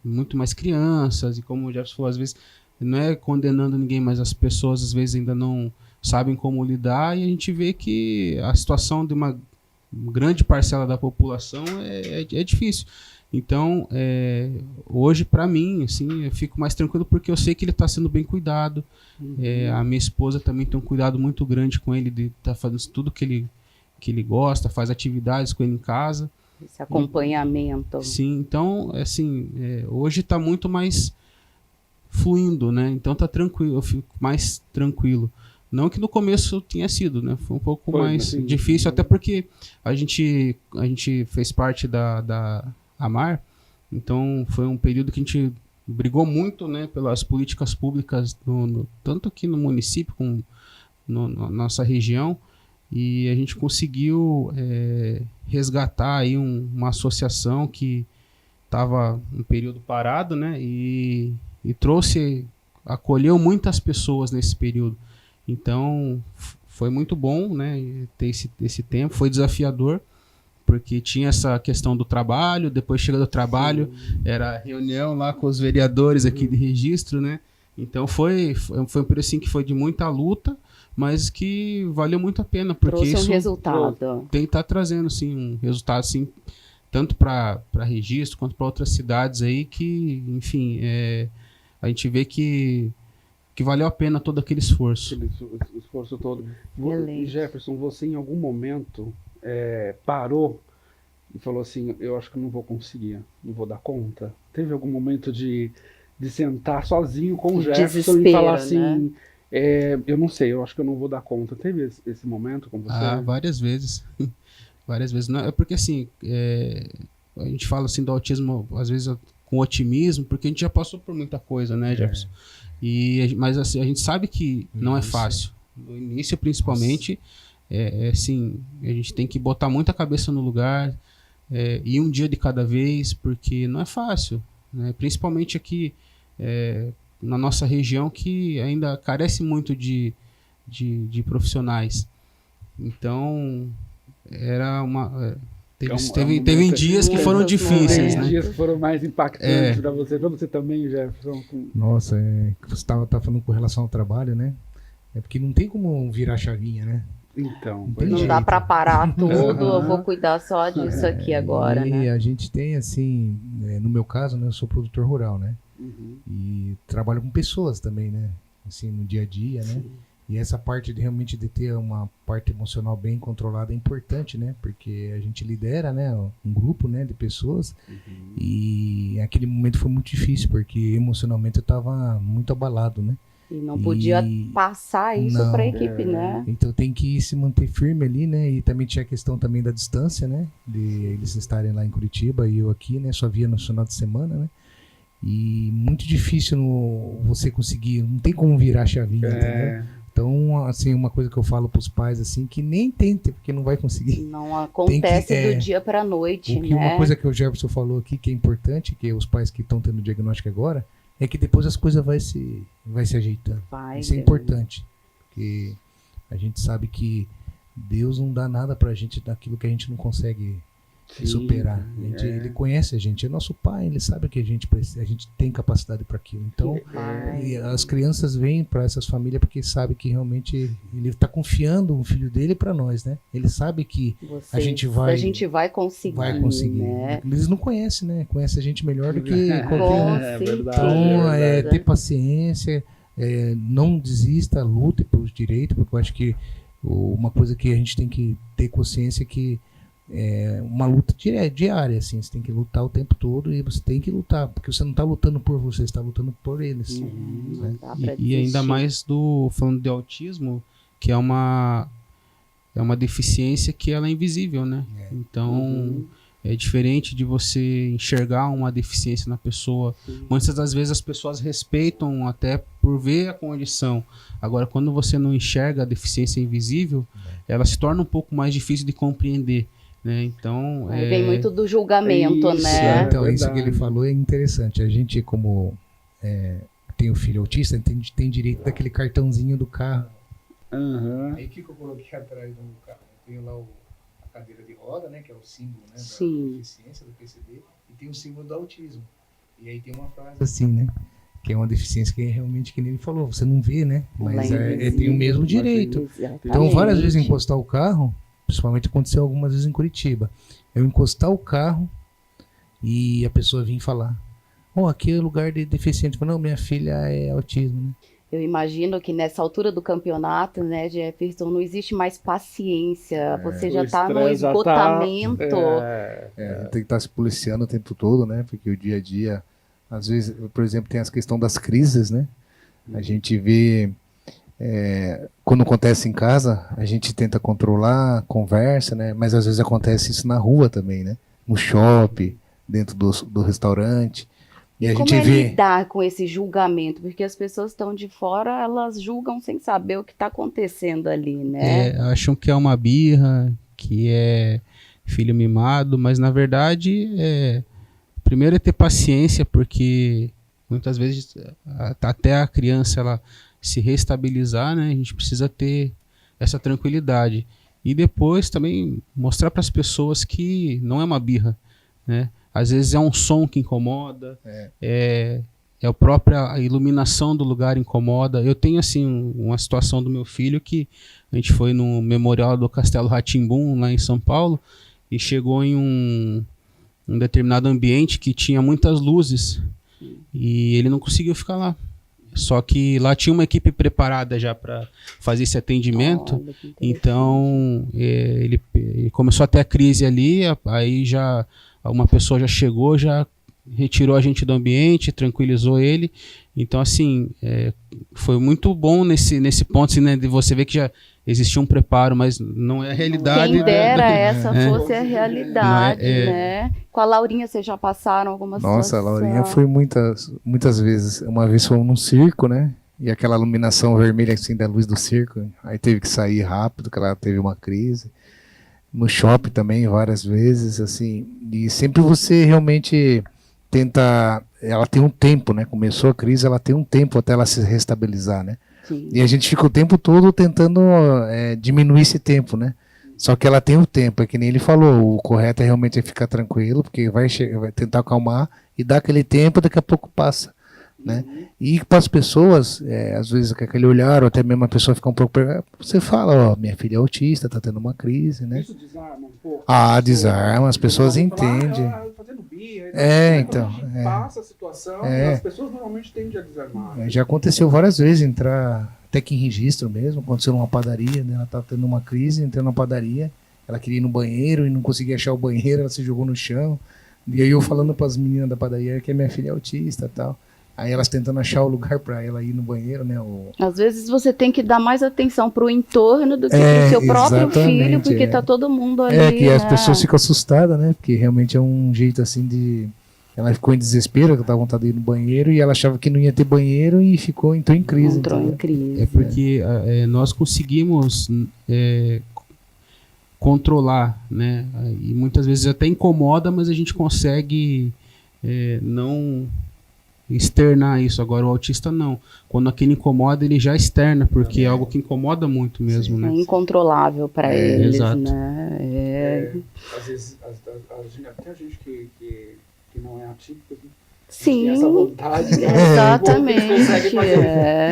Muito mais crianças, e como o Jefferson falou, às vezes não é condenando ninguém, mas as pessoas às vezes ainda não sabem como lidar, e a gente vê que a situação de uma grande parcela da população é difícil. Então, hoje, para mim, assim, eu fico mais tranquilo porque eu sei que ele está sendo bem cuidado. A minha esposa também tem um cuidado muito grande com ele, de estar fazendo tudo que ele gosta, faz atividades com ele em casa. Esse acompanhamento. Sim, então, assim, hoje está muito mais fluindo, né? Então tá tranquilo, eu fico mais tranquilo. Não que no começo tenha sido, né? Foi um pouco mais difícil, até porque a gente fez parte da AMAR, então foi um período que a gente brigou muito, né, pelas políticas públicas, tanto aqui no município como na nossa região, e a gente conseguiu resgatar aí uma associação que estava um período parado, né, e acolheu muitas pessoas nesse período. Então, foi muito bom, né, ter esse tempo. Foi desafiador, porque tinha essa questão do trabalho, depois chega do trabalho, era reunião lá com os vereadores aqui de registro, né? Então, foi um período assim, que foi de muita luta, mas que valeu muito a pena, porque trouxe isso um resultado. tem que estar trazendo, sim, um resultado, assim, tanto para registro quanto para outras cidades aí, que, enfim, a gente vê que valeu a pena todo aquele esforço. O esforço todo. Excelente. Jefferson, você em algum momento parou e falou assim, eu acho que não vou conseguir, não vou dar conta? Teve algum momento de sentar sozinho com o Jefferson e falar assim, né? Eu não sei, eu acho que eu não vou dar conta? Teve esse momento com você? Várias vezes. Várias vezes. Não, é porque assim, a gente fala assim do autismo, às vezes com otimismo, porque a gente já passou por muita coisa, né, Jefferson? Mas assim, a gente sabe que não é fácil. No início, principalmente, assim, a gente tem que botar muita cabeça no lugar, ir um dia de cada vez, porque não é fácil, né? Principalmente aqui na nossa região, que ainda carece muito de profissionais. Então, teve dias que foram difíceis, né? Dias que foram mais impactantes para você também, Jefferson. Nossa, você estava falando com relação ao trabalho, né? É porque não tem como virar chavinha, né? Então, Não dá para parar tudo, eu vou cuidar só disso aqui agora, né? E a gente tem, assim, no meu caso, né, eu sou produtor rural, né? E trabalho com pessoas também, né? Assim, no dia a dia, né? E essa parte realmente de ter uma parte emocional bem controlada é importante, né? Porque a gente lidera, né, um grupo, né, de pessoas. E aquele momento foi muito difícil, porque emocionalmente eu estava muito abalado, né? E não podia passar isso para a equipe, né? Então tem que se manter firme ali, né? E também tinha a questão também da distância, né? De eles estarem lá em Curitiba e eu aqui, né? Só via no final de semana, né? E muito difícil você conseguir, não tem como virar a chavinha, entendeu? Então, assim, uma coisa que eu falo para os pais, assim, que nem tente, porque não vai conseguir. Não acontece do dia para a noite, né? Uma coisa que o Jefferson falou aqui, que é importante, que os pais que estão tendo diagnóstico agora, é que depois as coisas vai se ajeitando. Isso é importante, porque a gente sabe que Deus não dá nada pra gente daquilo que a gente não consegue superar. Ele conhece a gente, é nosso pai, ele sabe que a gente tem capacidade para aquilo. Então, as crianças vêm para essas famílias porque sabe que realmente ele está confiando um filho dele para nós, né? Ele sabe que a gente vai conseguir. Né? Eles não conhecem, né? Conhecem a gente melhor do que qualquer um. Verdade. Então, ter paciência, não desista, lute pelos direitos, porque eu acho que uma coisa que a gente tem que ter consciência é que uma luta diária, assim, você tem que lutar o tempo todo e você tem que lutar, porque você não está lutando por você, você está lutando por eles. Né? E ainda mais falando de autismo, que é uma deficiência que ela é invisível, né? Então, é diferente de você enxergar uma deficiência na pessoa. Muitas das vezes as pessoas respeitam até por ver a condição. Agora, quando você não enxerga a deficiência invisível, ela se torna um pouco mais difícil de compreender. Né? Então, vem muito do julgamento, né? Então, isso que ele falou é interessante. A gente, como tem o filho autista, tem direito daquele cartãozinho do carro. Aí o que eu coloquei atrás do carro? Eu tenho lá a cadeira de roda, né, que é o símbolo, né, da deficiência do PCD, e tem o símbolo do autismo. E aí tem uma frase assim, né? que é uma deficiência que realmente, que nem ele falou, você não vê, né? Mas Lá tem o mesmo direito. Então, várias vezes encostar o carro, principalmente aconteceu algumas vezes em Curitiba, eu encostar o carro e a pessoa vir falar, aqui é lugar de deficiente. Eu falo, não, minha filha é autismo, né? Eu imagino que nessa altura do campeonato, né, Jefferson, não existe mais paciência. Você já está no esgotamento. Tem que estar se policiando o tempo todo, né? Porque o dia a dia, às vezes, por exemplo, tem as questões das crises, né? A gente vê, quando acontece em casa, a gente tenta controlar, conversa, né? Mas às vezes acontece isso na rua também, né? No shopping, dentro do restaurante. E a Como gente vê lidar com esse julgamento? Porque as pessoas estão de fora, elas julgam sem saber o que está acontecendo ali, né? Acham que é uma birra, que é filho mimado, mas na verdade, primeiro é ter paciência, porque muitas vezes até a criança ela se reestabilizar, né? A gente precisa ter essa tranquilidade. E depois também mostrar para as pessoas que não é uma birra, né? Às vezes é um som que incomoda, é a própria iluminação do lugar incomoda. Eu tenho assim uma situação do meu filho que a gente foi no Memorial do Castelo Rá-Tim-Bum, lá em São Paulo, e chegou em um determinado ambiente que tinha muitas luzes e ele não conseguiu ficar lá. Só que lá tinha uma equipe preparada já para fazer esse atendimento. Olha, que interessante. Então ele começou a ter a crise ali, aí já uma pessoa já chegou, já retirou a gente do ambiente, tranquilizou ele. Então, assim, foi muito bom nesse ponto, assim, né, de você ver que já existia um preparo, mas não é a realidade. Quem dera essa fosse a realidade, né? Com a Laurinha, vocês já passaram alguma situação? Nossa, a Laurinha foi muitas vezes. Uma vez fomos num circo, né? E aquela iluminação vermelha assim da luz do circo, aí teve que sair rápido, que ela teve uma crise. No shopping também, várias vezes, assim. E sempre você realmente tenta... Ela tem um tempo, né? Começou a crise, ela tem um tempo até ela se restabilizar, né? Sim. E a gente fica o tempo todo tentando diminuir esse tempo, né? Só que ela tem o tempo, é que nem ele falou, o correto é realmente ficar tranquilo, porque vai tentar acalmar e dar aquele tempo, daqui a pouco passa, né? E para as pessoas, às vezes com aquele olhar, ou até mesmo a pessoa fica um pouco... Você fala, minha filha é autista, tá tendo uma crise, né? Isso desarma um pouco. Desarma, as pessoas entendem. Fazendo birra, então. Quando a gente passa a situação, as pessoas normalmente tendem a desarmar. Já aconteceu várias vezes entrar, até que em registro mesmo, aconteceu numa padaria, né? Ela estava tendo uma crise, entrando na padaria, ela queria ir no banheiro e não conseguia achar o banheiro, ela se jogou no chão. E aí eu falando para as meninas da padaria que a minha filha é autista e tal. Aí elas tentando achar o lugar para ela ir no banheiro, né? Às vezes você tem que dar mais atenção pro entorno do que pro seu próprio filho, porque tá todo mundo ali, que né? as pessoas ficam assustadas, né? Porque realmente é um jeito assim de... Ela ficou em desespero, que tava com vontade de ir no banheiro, e ela achava que não ia ter banheiro e entrou em crise. Entrou em crise. É porque nós conseguimos controlar, né? E muitas vezes até incomoda, mas a gente consegue não externar isso. Agora o autista não. Quando aquele incomoda, ele já externa, porque é algo que incomoda muito mesmo, né? É incontrolável para eles, exato. né? Às vezes, até a gente que não é atípico, Sim, tem essa vontade, né? Exatamente.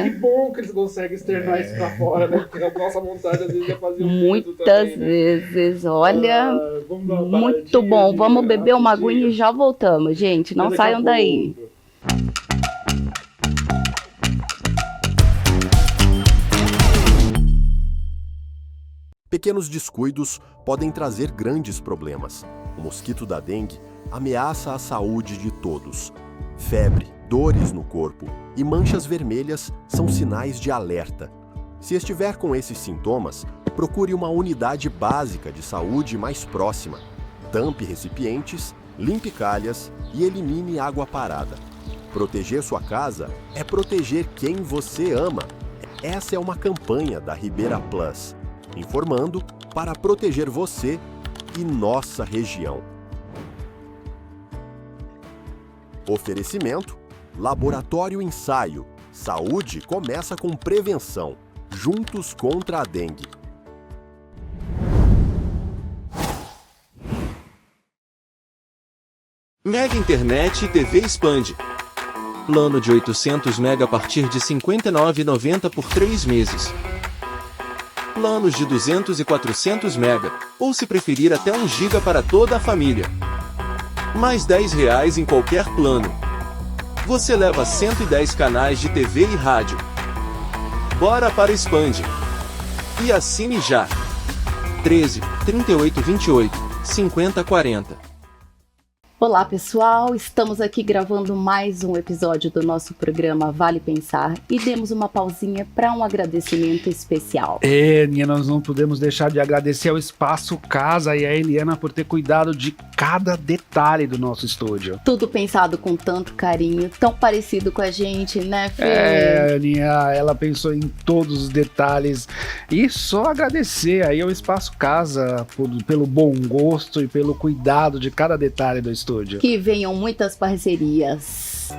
Que bom que eles conseguem externar isso pra fora, né? Porque a nossa vontade às vezes é fazer Muitas também, né? vezes, olha, Vamos dar uma muito paradinha, bom. Vamos beber uma rapidinho. aguinha e já voltamos, gente. Não Daqui a saiam daí. pouco. Pequenos descuidos podem trazer grandes problemas. O mosquito da dengue ameaça a saúde de todos. Febre, dores no corpo e manchas vermelhas são sinais de alerta. Se estiver com esses sintomas, procure uma unidade básica de saúde mais próxima. Tampe recipientes, limpe calhas e elimine água parada. Proteger sua casa é proteger quem você ama. Essa é uma campanha da Ribeira Plus, informando para proteger você e nossa região. Oferecimento: Laboratório Ensaio. Saúde começa com prevenção. Juntos contra a dengue. Mega Internet e TV Expande. Plano de 800 MB a partir de R$ 59,90 por 3 meses. Planos de 200 e 400 MB, ou se preferir até 1 GB para toda a família. Mais R$ 10 em qualquer plano. Você leva 110 canais de TV e rádio. Bora para o Expand. E assine já. 13 38 28 50 40. Olá pessoal, estamos aqui gravando mais um episódio do nosso programa Vale Pensar e demos uma pausinha para um agradecimento especial. Aninha, nós não podemos deixar de agradecer ao Espaço Casa e a Eliana por ter cuidado de cada detalhe do nosso estúdio. Tudo pensado com tanto carinho, tão parecido com a gente, né, Fê? Aninha, ela pensou em todos os detalhes e só agradecer aí ao Espaço Casa pelo bom gosto e pelo cuidado de cada detalhe do estúdio. Que venham muitas parcerias.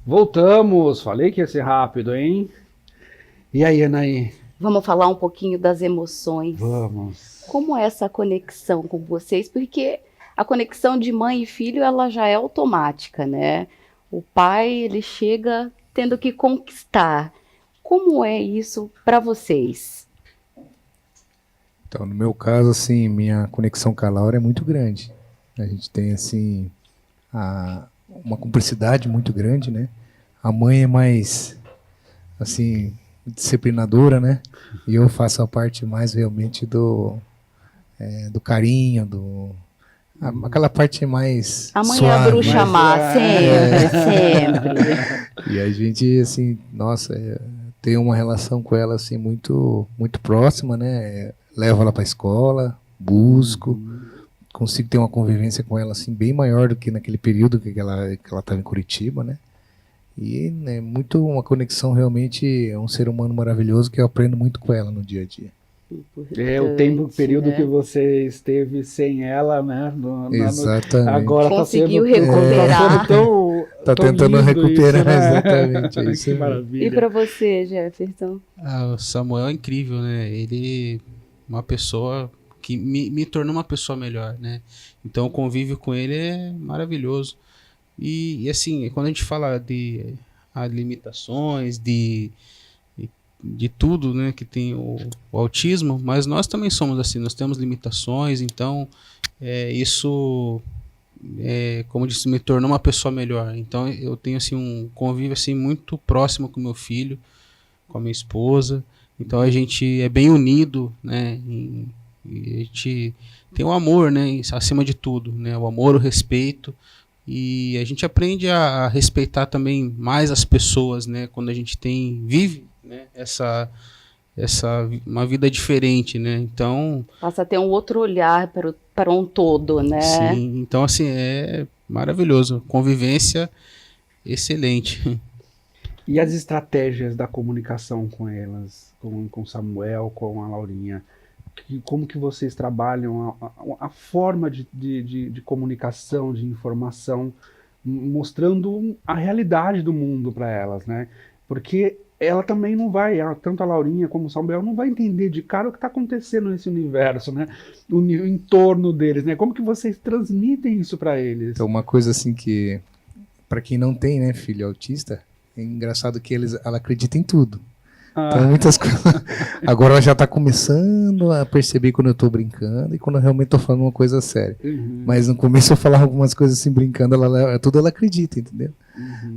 Voltamos, falei que ia ser rápido, hein? E aí, Anaí? Vamos falar um pouquinho das emoções. Vamos. Como é essa conexão com vocês? Porque a conexão de mãe e filho, ela já é automática, né? O pai, ele chega tendo que conquistar. Como é isso para vocês? Então, no meu caso, assim, minha conexão com a Laura é muito grande. A gente tem, assim, uma cumplicidade muito grande, né? A mãe é mais, assim, disciplinadora, né? E eu faço a parte mais realmente do carinho, aquela parte mais A mãe suave, é a bruxa má, sempre. E a gente, assim, nossa, tem uma relação com ela, assim, muito, muito próxima, né? Levo ela para a escola, busco, consigo ter uma convivência com ela, assim, bem maior do que naquele período que ela estava em Curitiba, né? E é muito uma conexão, realmente, é um ser humano maravilhoso que eu aprendo muito com ela no dia a dia. O período, né, que você esteve sem ela, né? Exatamente. Agora conseguiu tá sendo, recuperar. Tá tentando recuperar, isso, né? Exatamente. É isso Que mesmo. maravilha. E para você, Jefferson? O Samuel é incrível, né? Ele é uma pessoa que me tornou uma pessoa melhor, né? Então o convívio com ele é maravilhoso. E assim, quando a gente fala de limitações, de tudo, né, que tem o autismo, mas nós também somos assim, nós temos limitações, então isso, como eu disse, me tornou uma pessoa melhor. Então eu tenho assim, um convívio assim, muito próximo com meu filho, com a minha esposa, então a gente é bem unido, né, e a gente tem o amor, né, acima de tudo, né, o amor, o respeito. E a gente aprende a respeitar também mais as pessoas, né? Quando a gente vive, né? uma vida diferente, né? Então passa a ter um outro olhar para um todo, né? Sim, então assim, é maravilhoso. Convivência excelente. E as estratégias da comunicação com elas, com o Samuel, com a Laurinha? Como que vocês trabalham a forma de comunicação, de informação, mostrando a realidade do mundo para elas, né? Porque ela também não vai, tanto a Laurinha como o Samuel, não vai entender de cara o que está acontecendo nesse universo, né? O entorno deles, né? Como que vocês transmitem isso para eles? Então, uma coisa assim que, para quem não tem, né, filho autista, é engraçado que ela acredita em tudo. Então, muitas coisas. Agora ela já está começando a perceber quando eu estou brincando e quando eu realmente estou falando uma coisa séria. Mas no começo eu falava algumas coisas assim, brincando, tudo ela acredita, entendeu?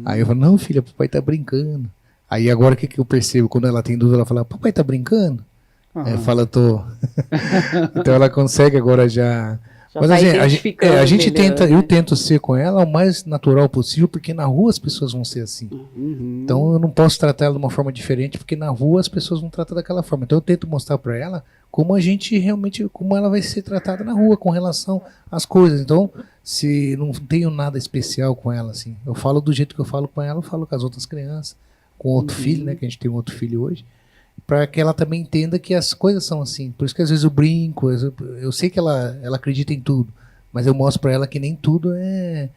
Aí eu falo, não, filha, papai está brincando. Aí agora o que eu percebo? Quando ela tem dúvida, ela fala, papai está brincando? Aí fala, tô. Então ela consegue agora já. Já Mas tá a identificando gente melhor, tenta, né? eu tento ser com ela o mais natural possível, porque na rua as pessoas vão ser assim. Então eu não posso tratar ela de uma forma diferente, porque na rua as pessoas vão tratar daquela forma. Então eu tento mostrar para ela como a gente realmente, como ela vai ser tratada na rua com relação às coisas. Então, se não tenho nada especial com ela, assim, eu falo do jeito que eu falo com ela, eu falo com as outras crianças, com outro filho, né, que a gente tem um outro filho hoje, para que ela também entenda que as coisas são assim. Por isso que às vezes eu brinco, eu sei que ela acredita em tudo, mas eu mostro para ela que nem tudo é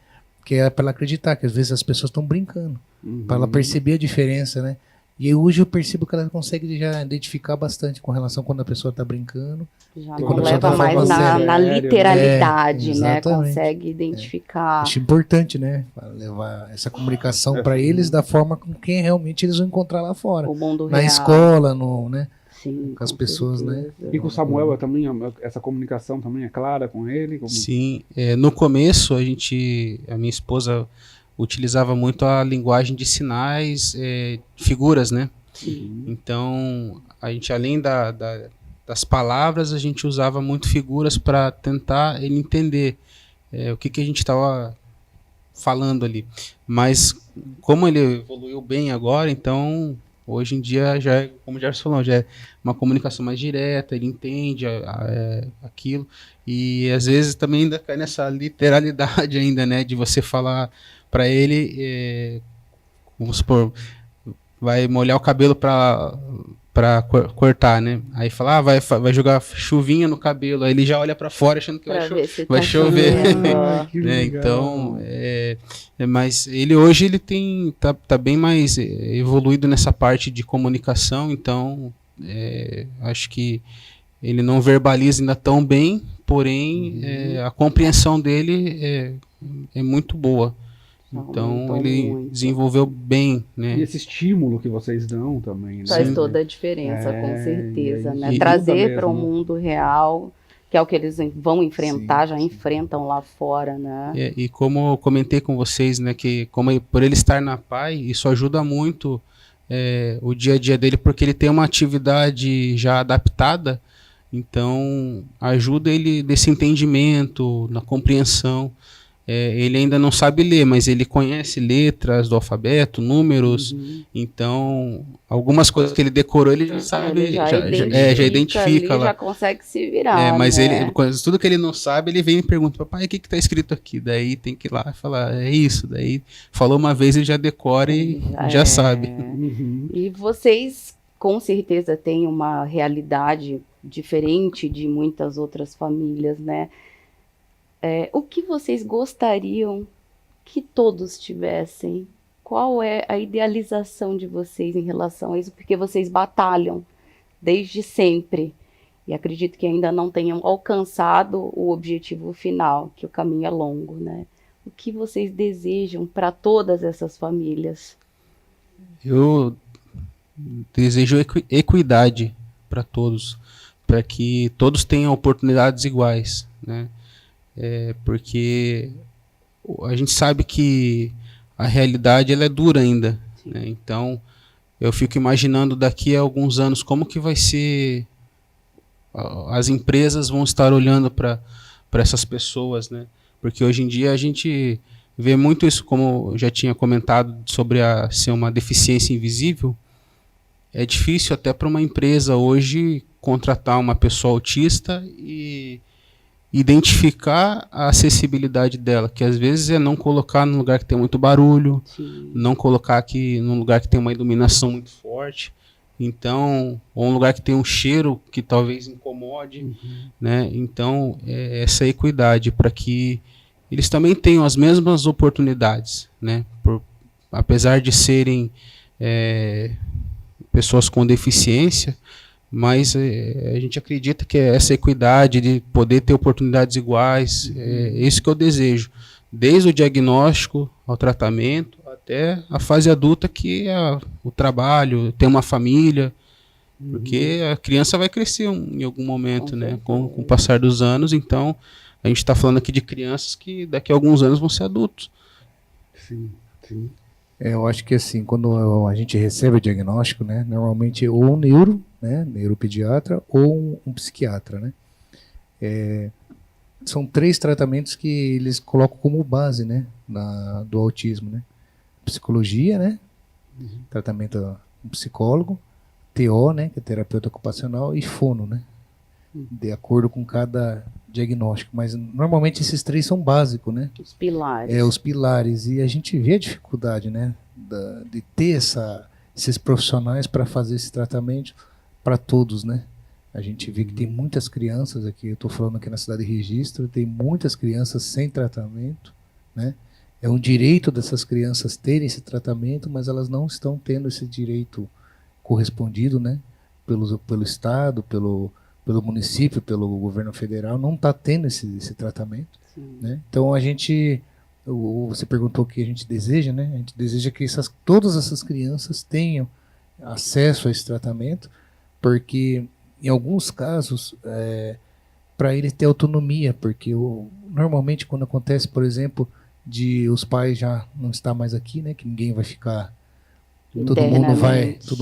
que é para ela acreditar, que às vezes as pessoas estão brincando, para ela perceber a diferença, né? E hoje eu percebo que ela consegue já identificar bastante com relação quando a pessoa está brincando. Já E não quando a pessoa leva tá mais falando na sério, literalidade, né? exatamente. Consegue identificar. Acho importante, né? Pra levar essa comunicação para eles da forma com que realmente eles vão encontrar lá fora. O mundo Na real. escola, né? Sim, Com as pessoas, né? E com o Samuel também, essa comunicação também é clara com ele? Sim, no começo a minha esposa utilizava muito a linguagem de sinais, figuras, né? Então, a gente além das palavras, a gente usava muito figuras para tentar ele entender o que a gente estava falando ali. Mas como ele evoluiu bem agora, então hoje em dia já é, como o Gerson falou, já é uma comunicação mais direta, ele entende aquilo, e às vezes também ainda cai nessa literalidade ainda, né, de você falar para ele, vamos supor, vai molhar o cabelo para cortar, né? Aí fala, vai jogar chuvinha no cabelo, aí ele já olha para fora achando que vai chover. Né? Então, mas ele hoje tá bem mais evoluído nessa parte de comunicação, então acho que ele não verbaliza ainda tão bem, porém a compreensão dele é muito boa. Então ele desenvolveu bem, né? E esse estímulo que vocês dão também, né? Faz toda a diferença, com certeza, né? e Trazer muda para o mesmo. mundo real, que é o que eles vão enfrentar, já sim. enfrentam lá fora, né? E como eu comentei com vocês, né, que por ele estar na PAI, isso ajuda muito o dia a dia dele, porque ele tem uma atividade já adaptada, então ajuda ele nesse entendimento, na compreensão. Ele ainda não sabe ler, mas ele conhece letras do alfabeto, números, então algumas coisas que ele decorou ele já sabe, Ele já identifica ali, lá. já consegue se virar, Mas né? tudo que ele não sabe, ele vem e pergunta, papai, o que está escrito aqui? Daí tem que ir lá e falar, é isso. Daí falou uma vez, ele já decora e já sabe. E vocês, com certeza, têm uma realidade diferente de muitas outras famílias, né? O que vocês gostariam que todos tivessem? Qual é a idealização de vocês em relação a isso? Porque vocês batalham desde sempre. E acredito que ainda não tenham alcançado o objetivo final, que o caminho é longo, né? O que vocês desejam para todas essas famílias? Eu desejo equidade para todos, para que todos tenham oportunidades iguais, né? Porque a gente sabe que a realidade ela é dura ainda, né? Então eu fico imaginando daqui a alguns anos como que vai ser, as empresas vão estar olhando para essas pessoas, né? Porque hoje em dia a gente vê muito isso, como eu já tinha comentado, sobre ser uma deficiência invisível. É difícil até para uma empresa hoje contratar uma pessoa autista e identificar a acessibilidade dela, que às vezes é não colocar num lugar que tem muito barulho, não colocar aqui num lugar que tem uma iluminação muito forte, então, ou um lugar que tem um cheiro que talvez incomode, né? Então, essa equidade para que eles também tenham as mesmas oportunidades, né? Apesar de serem pessoas com deficiência, mas a gente acredita que essa equidade de poder ter oportunidades iguais, é isso que eu desejo, desde o diagnóstico ao tratamento, até a fase adulta, que é o trabalho, ter uma família, porque a criança vai crescer em algum momento, né? Com o passar dos anos. Então, a gente está falando aqui de crianças que daqui a alguns anos vão ser adultos. Sim, sim. Eu acho que assim, quando a gente recebe o diagnóstico, né, normalmente ou um né, neuropediatra, ou um psiquiatra, né? São 3 tratamentos que eles colocam como base, né, do autismo, né? Psicologia, né? Tratamento com psicólogo, TO, né, que é terapeuta ocupacional, e fono, né? De acordo com cada diagnóstico. Mas normalmente esses 3 são básicos, né? Os pilares. Os pilares. E a gente vê a dificuldade, né, de ter esses profissionais para fazer esse tratamento para todos, né? A gente vê que tem muitas crianças aqui, eu estou falando aqui na cidade de Registro, tem muitas crianças sem tratamento, né? É um direito dessas crianças terem esse tratamento, mas elas não estão tendo esse direito correspondido, né? Pelo Estado, pelo município, pelo governo federal, não está tendo esse tratamento, né? Então você perguntou o que a gente deseja, né? A gente deseja que todas essas crianças tenham acesso a esse tratamento, porque em alguns casos, para ele ter autonomia, porque normalmente quando acontece, por exemplo, de os pais já não estar mais aqui, né, que ninguém vai ficar, todo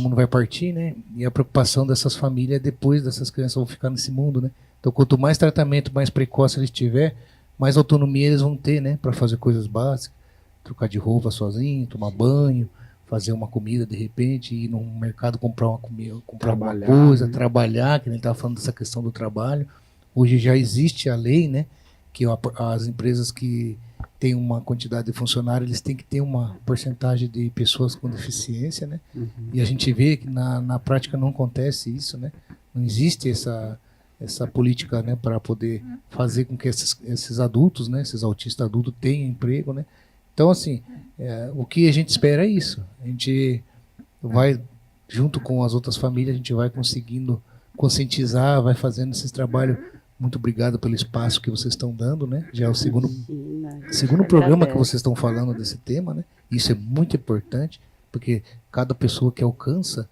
mundo vai partir, né, e a preocupação dessas famílias é depois dessas crianças vão ficar nesse mundo, né. Então, quanto mais tratamento, mais precoce eles tiver, mais autonomia eles vão ter, né, para fazer coisas básicas, trocar de roupa sozinho, tomar banho, fazer uma comida de repente, ir no mercado comprar uma comida, comprar alguma coisa, né? Trabalhar, que a gente estava falando dessa questão do trabalho. Hoje já existe a lei, né, que as empresas que têm uma quantidade de funcionários, eles têm que ter uma porcentagem de pessoas com deficiência, né? E a gente vê que na prática não acontece isso, né? Não existe essa política, né, para poder fazer com que esses adultos, né, esses autistas adultos tenham emprego, né? Então, assim, o que a gente espera é isso. A gente vai, junto com as outras famílias, a gente vai conseguindo conscientizar, vai fazendo esses trabalhos. Muito obrigado pelo espaço que vocês estão dando, né? Já é o segundo programa que vocês estão falando desse tema, né? Isso é muito importante, porque cada pessoa que alcança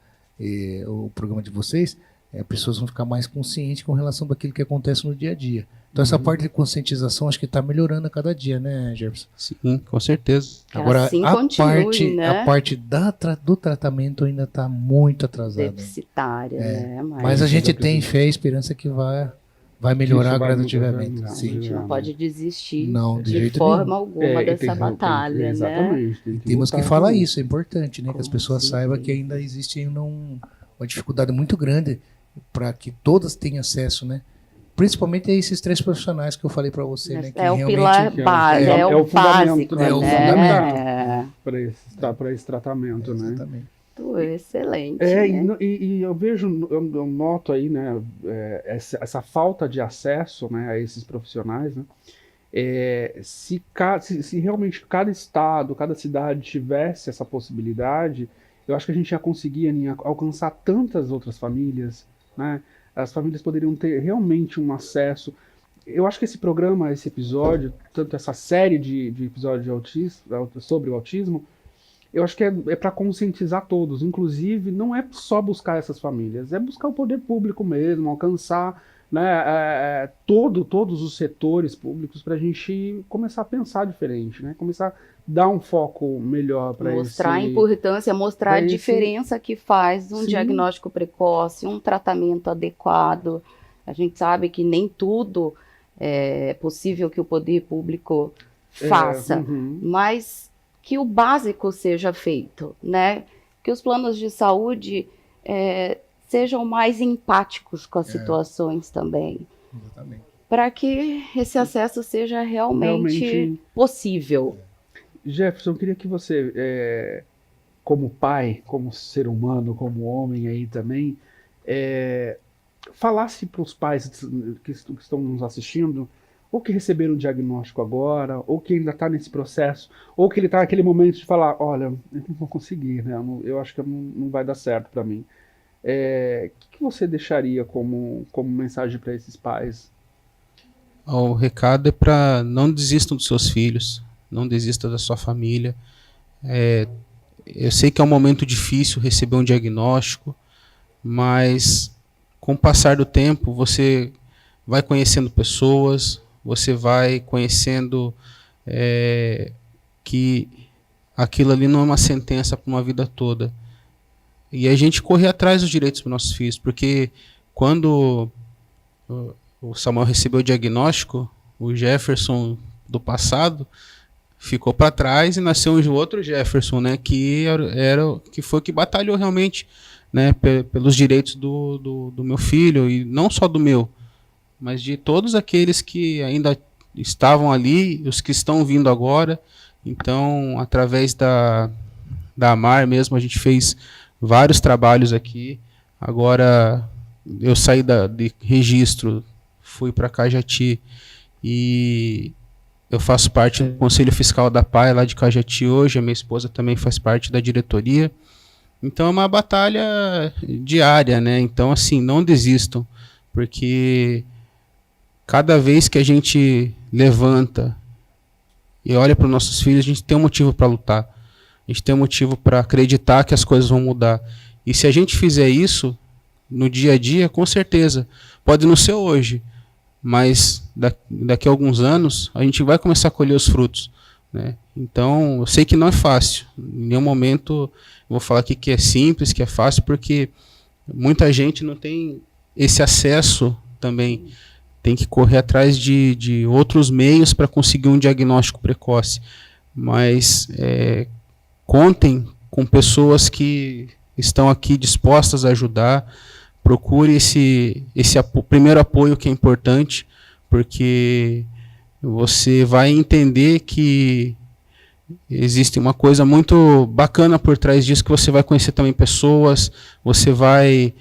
o programa de vocês, as pessoas vão ficar mais conscientes com relação daquilo que acontece no dia a dia. Então essa parte de conscientização acho que está melhorando a cada dia, né, Jefferson? Sim, com certeza. Agora, assim a parte do tratamento ainda está muito atrasada. Deficitária, né? Mas a gente tem fé e esperança que vai melhorar gradativamente. A gente não pode desistir de forma alguma dessa batalha, né? Exatamente. E temos que falar isso, é importante, né? Que as pessoas saibam que ainda existe uma dificuldade muito grande para que todas tenham acesso, né? Principalmente a esses 3 profissionais que eu falei para você, né? Que o pilar básico, é o básico, né? É o fundamental para esse tratamento, né? Exatamente. Excelente. Né? E eu vejo, eu noto aí, né, essa falta de acesso, né, a esses profissionais, né? Se realmente cada estado, cada cidade tivesse essa possibilidade, eu acho que a gente já conseguia alcançar tantas outras famílias, né? As famílias poderiam ter realmente um acesso. Eu acho que esse programa, esse episódio, tanto essa série de episódios sobre o autismo, eu acho que é para conscientizar todos. Inclusive, não é só buscar essas famílias, é buscar o poder público mesmo, alcançar, né, todos os setores públicos para a gente começar a pensar diferente, né? Começar a dar um foco melhor para mostrar a importância, mostrar a diferença que faz um diagnóstico precoce, um tratamento adequado. A gente sabe que nem tudo é possível que o poder público faça, mas que o básico seja feito, né? Que os planos de saúde sejam mais empáticos com as situações também. Exatamente. Para que esse acesso seja realmente possível. Jefferson, eu queria que você, como pai, como ser humano, como homem aí também, falasse para os pais que estão nos assistindo, ou que receberam o diagnóstico agora, ou que ainda está nesse processo, ou que ele está naquele momento de falar, olha, eu não vou conseguir, né? Eu acho que não vai dar certo para mim. O que você deixaria como mensagem para esses pais? O recado é para não desistam dos seus filhos, não desista da sua família. Eu sei que é um momento difícil receber um diagnóstico, mas com o passar do tempo você vai conhecendo pessoas, você vai conhecendo que aquilo ali não é uma sentença para uma vida toda. E a gente correr atrás dos direitos dos nossos filhos, porque quando o Samuel recebeu o diagnóstico, o Jefferson do passado ficou para trás e nasceu um outro Jefferson, né, que foi que batalhou realmente, né, pelos direitos do meu filho, e não só do meu, mas de todos aqueles que ainda estavam ali, os que estão vindo agora. Então, através da AMAR mesmo, a gente fez vários trabalhos aqui. Agora, eu saí de registro, fui para Cajati e eu faço parte do Conselho Fiscal da PAI, lá de Cajati hoje. A minha esposa também faz parte da diretoria. Então, é uma batalha diária, né? Então, assim, não desistam, porque cada vez que a gente levanta e olha para os nossos filhos, a gente tem um motivo para lutar. A gente tem um motivo para acreditar que as coisas vão mudar. E se a gente fizer isso no dia a dia, com certeza, pode não ser hoje, mas daqui a alguns anos a gente vai começar a colher os frutos, né? Então, eu sei que não é fácil. Em nenhum momento eu vou falar aqui que é simples, que é fácil, porque muita gente não tem esse acesso também. Tem que correr atrás de outros meios para conseguir um diagnóstico precoce. Mas contem com pessoas que estão aqui dispostas a ajudar. Procure esse primeiro apoio, que é importante, porque você vai entender que existe uma coisa muito bacana por trás disso, que você vai conhecer também pessoas, você vai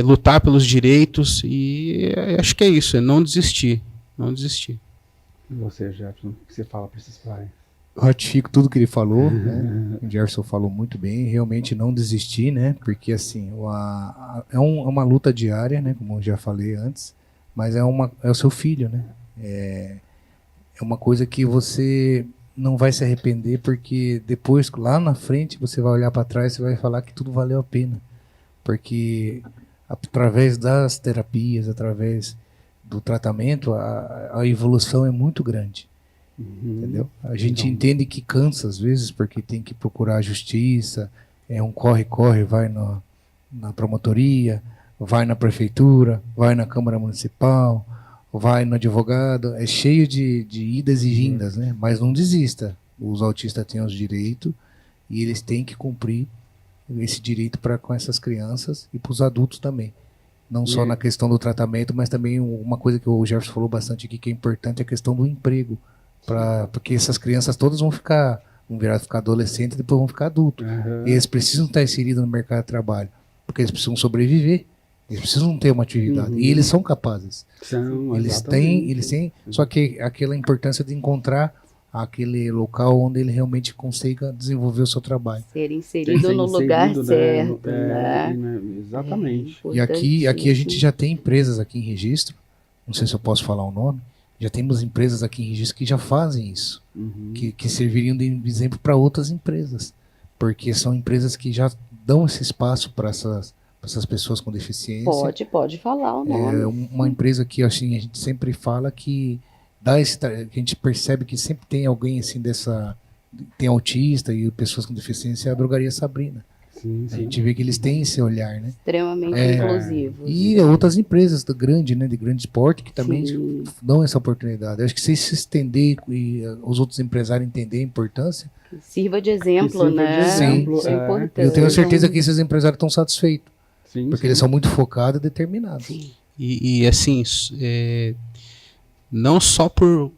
lutar pelos direitos, e acho que é isso, é não desistir, não desistir. E você, Jefferson, o que você fala para esses pais? Ratifico tudo que ele falou, né? O Jefferson falou muito bem, realmente não desistir, né? Porque assim, é uma luta diária, né? Como eu já falei antes, mas é o seu filho, né? É uma coisa que você não vai se arrepender, porque depois, lá na frente, você vai olhar para trás e vai falar que tudo valeu a pena. Porque através das terapias, através do tratamento, a evolução é muito grande. Entendeu? A gente entende que cansa às vezes, porque tem que procurar a justiça, é um corre-corre, vai na promotoria, vai na prefeitura, vai na Câmara Municipal, vai no advogado, é cheio de idas e vindas, né? Mas não desista. Os autistas têm os direitos e eles têm que cumprir esse direito com essas crianças e para os adultos também. Não só na questão do tratamento, mas também uma coisa que o Jefferson falou bastante aqui, que é importante, é a questão do emprego. Porque essas crianças todas vão ficar adolescentes e depois vão ficar adultos. E eles precisam estar inseridos no mercado de trabalho, porque eles precisam sobreviver, eles precisam ter uma atividade. E eles são capazes. Eles têm, só que aquela importância de encontrar aquele local onde ele realmente consiga desenvolver o seu trabalho. Ser inserido no lugar certo, né? Exatamente. E aqui a gente já tem empresas aqui em registro, não sei se eu posso falar o nome, já temos empresas aqui em registro que já fazem isso, que serviriam de exemplo para outras empresas, porque são empresas que já dão esse espaço para essas pessoas com deficiência. Pode falar o nome. É uma empresa que assim, a gente sempre fala que que a gente percebe que sempre tem alguém assim tem autista e pessoas com deficiência, é a Drogaria Sabrina. Sim. A gente vê que eles têm esse olhar, né? Extremamente inclusivo. E outras empresas de grande porte que também dão essa oportunidade. Eu acho que se estender e os outros empresários entenderem a importância, sirva de exemplo, né? Isso é importante. Eu tenho certeza que esses empresários estão satisfeitos, porque eles são muito focados e determinados. E assim, não só por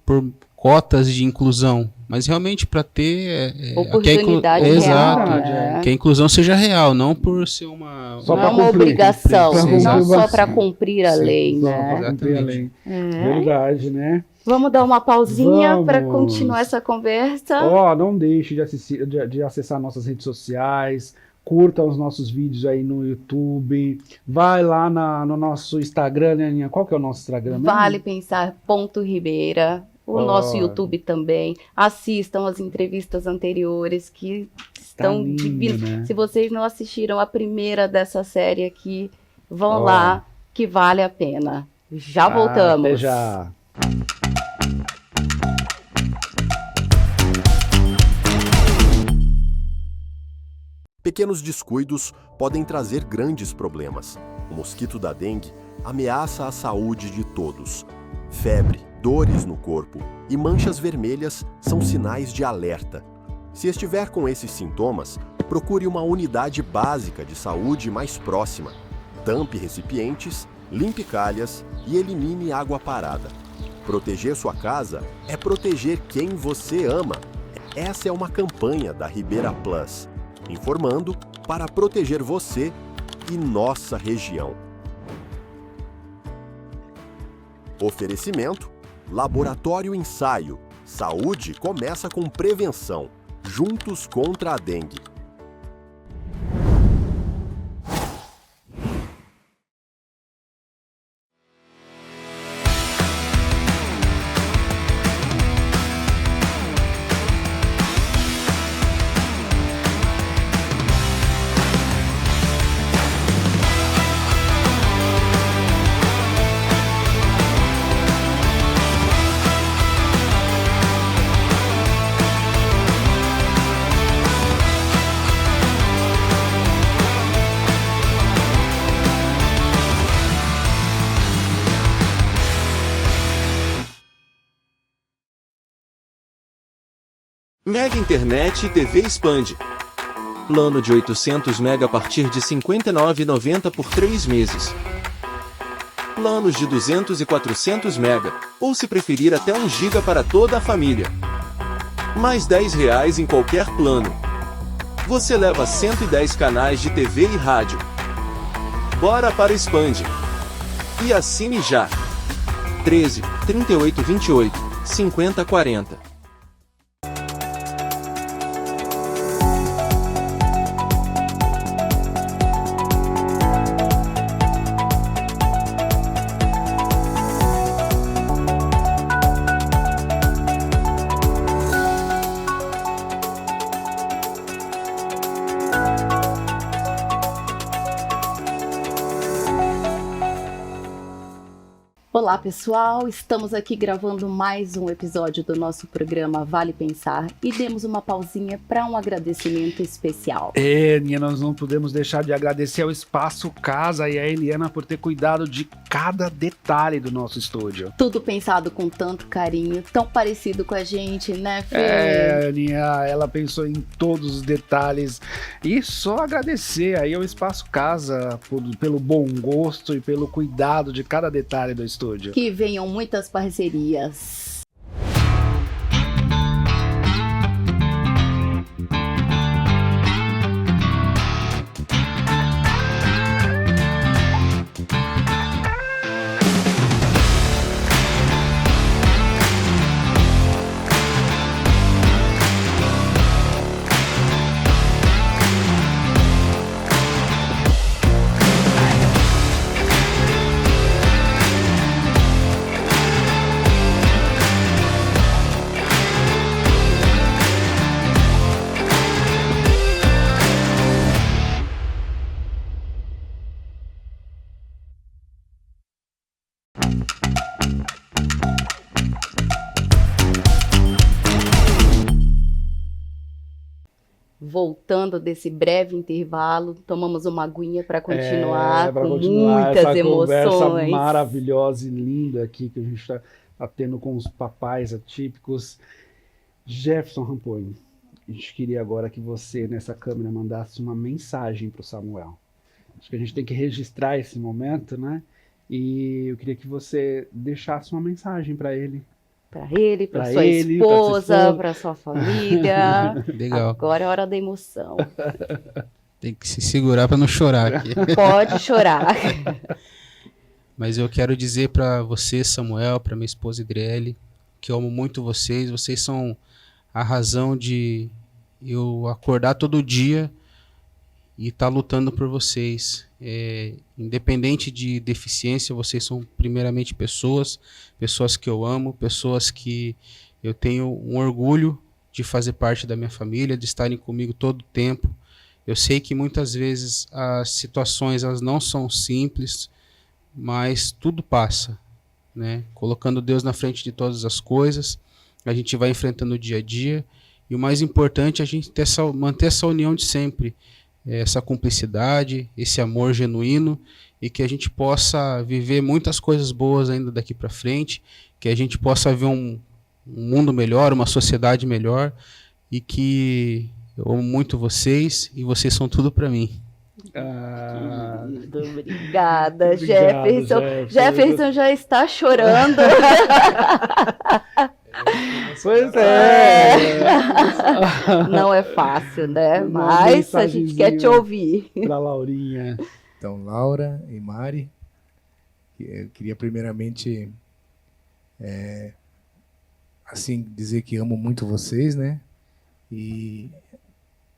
cotas de inclusão, mas realmente para ter oportunidade real, exato, né? Que a inclusão seja real, não por ser uma não é uma obrigação, não só para cumprir a lei, né? Cumprir a lei. Verdade, né? Vamos dar uma pausinha para continuar essa conversa. Não deixe de acessar nossas redes sociais, curta os nossos vídeos aí no YouTube, vai lá no nosso Instagram, né, Aninha? Qual que é o nosso Instagram? Valepensar.Ribeira. o nosso YouTube também. Assistam as entrevistas anteriores que estão lindo, divinas. né? Se vocês não assistiram a primeira dessa série aqui, vão lá, que vale a pena. Já voltamos. Até já. Pequenos descuidos podem trazer grandes problemas. O mosquito da dengue ameaça a saúde de todos. Febre, dores no corpo e manchas vermelhas são sinais de alerta. Se estiver com esses sintomas, procure uma unidade básica de saúde mais próxima. Tampe recipientes, limpe calhas e elimine água parada. Proteger sua casa é proteger quem você ama. Essa é uma campanha da Ribera Plus, informando para proteger você e nossa região. Oferecimento: Laboratório Ensaio. Saúde começa com prevenção. Juntos contra a dengue. Mega Internet e TV Expande. Plano de 800 MB a partir de R$ 59,90 por 3 meses. Planos de 200 e 400 MB, ou se preferir até 1 GB para toda a família. Mais R$ 10 em qualquer plano. Você leva 110 canais de TV e rádio. Bora para o Expande. E assine já. 13 38 28 50 40. Olá pessoal, estamos aqui gravando mais um episódio do nosso programa Vale Pensar e demos uma pausinha para um agradecimento especial. Aninha, nós não podemos deixar de agradecer ao Espaço Casa e a Eliana por ter cuidado de cada detalhe do nosso estúdio. Tudo pensado com tanto carinho, tão parecido com a gente, né, Fê? Aninha, ela pensou em todos os detalhes e só agradecer aí ao Espaço Casa pelo bom gosto e pelo cuidado de cada detalhe do estúdio. Que venham muitas parcerias. Voltando desse breve intervalo, tomamos uma aguinha para continuar pra com continuar muitas essa emoções. conversa maravilhosa e linda aqui que a gente está tendo com os papais atípicos. Jefferson Rampoin, a gente queria agora que você, nessa câmera, mandasse uma mensagem para o Samuel. Acho que a gente tem que registrar esse momento, né? E eu queria que você deixasse uma mensagem para ele. Para ele, para Pra sua ele, esposa, para sua família. Legal. Agora é hora da emoção. Tem que se segurar para não chorar aqui. Pode chorar. Mas eu quero dizer para você, Samuel, para minha esposa Idriele, que eu amo muito vocês. Vocês são a razão de eu acordar todo dia e estar lutando por vocês. Independente de deficiência, vocês são primeiramente pessoas que eu amo, pessoas que eu tenho um orgulho de fazer parte da minha família, de estarem comigo todo o tempo. Eu sei que muitas vezes as situações elas não são simples, mas tudo passa, né? Colocando Deus na frente de todas as coisas, a gente vai enfrentando o dia a dia, e o mais importante é a gente manter essa união de sempre, essa cumplicidade, esse amor genuíno, e que a gente possa viver muitas coisas boas ainda daqui para frente, que a gente possa ver um mundo melhor, uma sociedade melhor, e que eu amo muito vocês e vocês são tudo para mim. Querido, obrigada, Jefferson. Jefferson já está chorando. Pois é. Não é fácil, né? Mas a gente quer te ouvir. Para Laurinha. Então, Laura e Mari, eu queria primeiramente assim dizer que amo muito vocês, né? E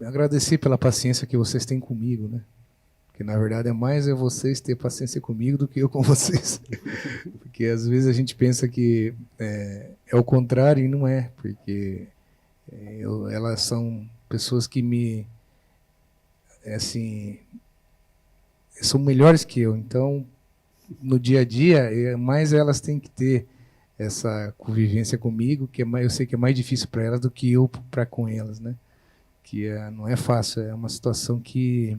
agradecer pela paciência que vocês têm comigo, né? Porque na verdade é mais vocês ter paciência comigo do que eu com vocês. Porque às vezes a gente pensa que é o contrário e não é, porque elas são pessoas que são melhores que eu. Então, no dia a dia, mais elas têm que ter essa convivência comigo, que eu sei que é mais difícil para elas do que eu para com elas, né? Que não é fácil, é uma situação que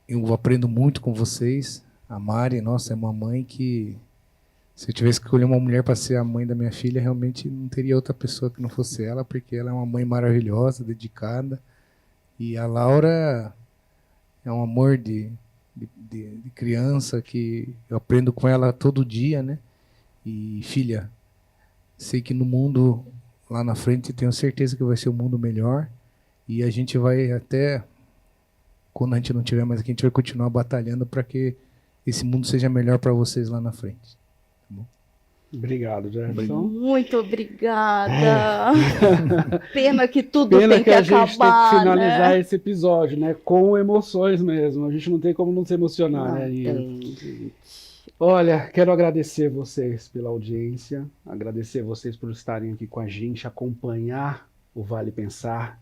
eu aprendo muito com vocês. A Mari, nossa, é uma mãe que, se eu tivesse que escolher uma mulher para ser a mãe da minha filha, realmente não teria outra pessoa que não fosse ela, porque ela é uma mãe maravilhosa, dedicada. E a Laura é um amor de criança, que eu aprendo com ela todo dia, né? E, filha, sei que no mundo lá na frente, tenho certeza que vai ser um mundo melhor, e a gente vai até, quando a gente não tiver mais aqui, a gente vai continuar batalhando para que esse mundo seja melhor para vocês lá na frente. Tá bom? Obrigado, Jefferson. Muito obrigada. Pena que tudo Pena tem que a gente acabar, tem que finalizar né? esse episódio, né? Com emoções mesmo. A gente não tem como não se emocionar, Não né, Aninha? tem, gente. Olha, quero agradecer vocês pela audiência, agradecer vocês por estarem aqui com a gente, acompanhar o Vale Pensar.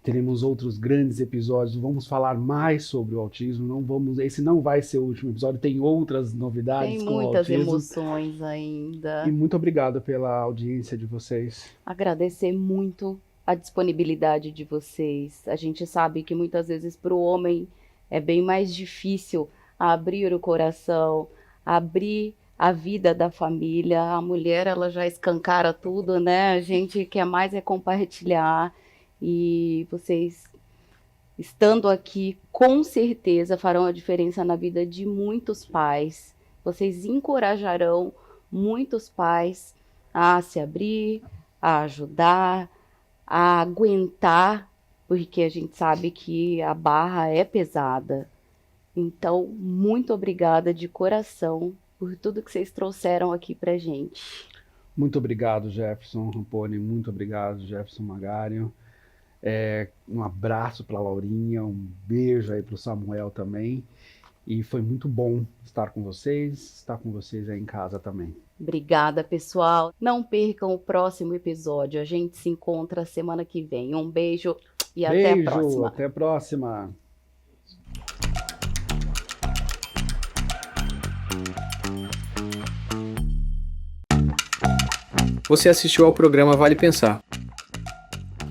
Teremos outros grandes episódios, vamos falar mais sobre o autismo, esse não vai ser o último episódio, tem outras novidades Tem com o muitas autismo. emoções ainda. E muito obrigado pela audiência de vocês. Agradecer muito a disponibilidade de vocês. A gente sabe que muitas vezes para o homem é bem mais difícil abrir o coração, abrir a vida da família. A mulher, ela já escancara tudo, né? A gente quer mais é compartilhar. E vocês, estando aqui, com certeza farão a diferença na vida de muitos pais. Vocês encorajarão muitos pais a se abrir, a ajudar, a aguentar, porque a gente sabe que a barra é pesada. Então, muito obrigada de coração por tudo que vocês trouxeram aqui pra gente. Muito obrigado, Jefferson Ramponi, muito obrigado, Jefferson Magário. Um abraço para a Laurinha, um beijo aí para o Samuel também. E foi muito bom estar com vocês aí em casa também. Obrigada, pessoal. Não percam o próximo episódio. A gente se encontra semana que vem. Um beijo e até a próxima. Até a próxima. Você assistiu ao programa Vale Pensar.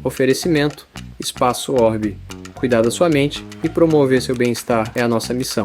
Oferecimento: Espaço Orbe. Cuidar da sua mente e promover seu bem-estar é a nossa missão.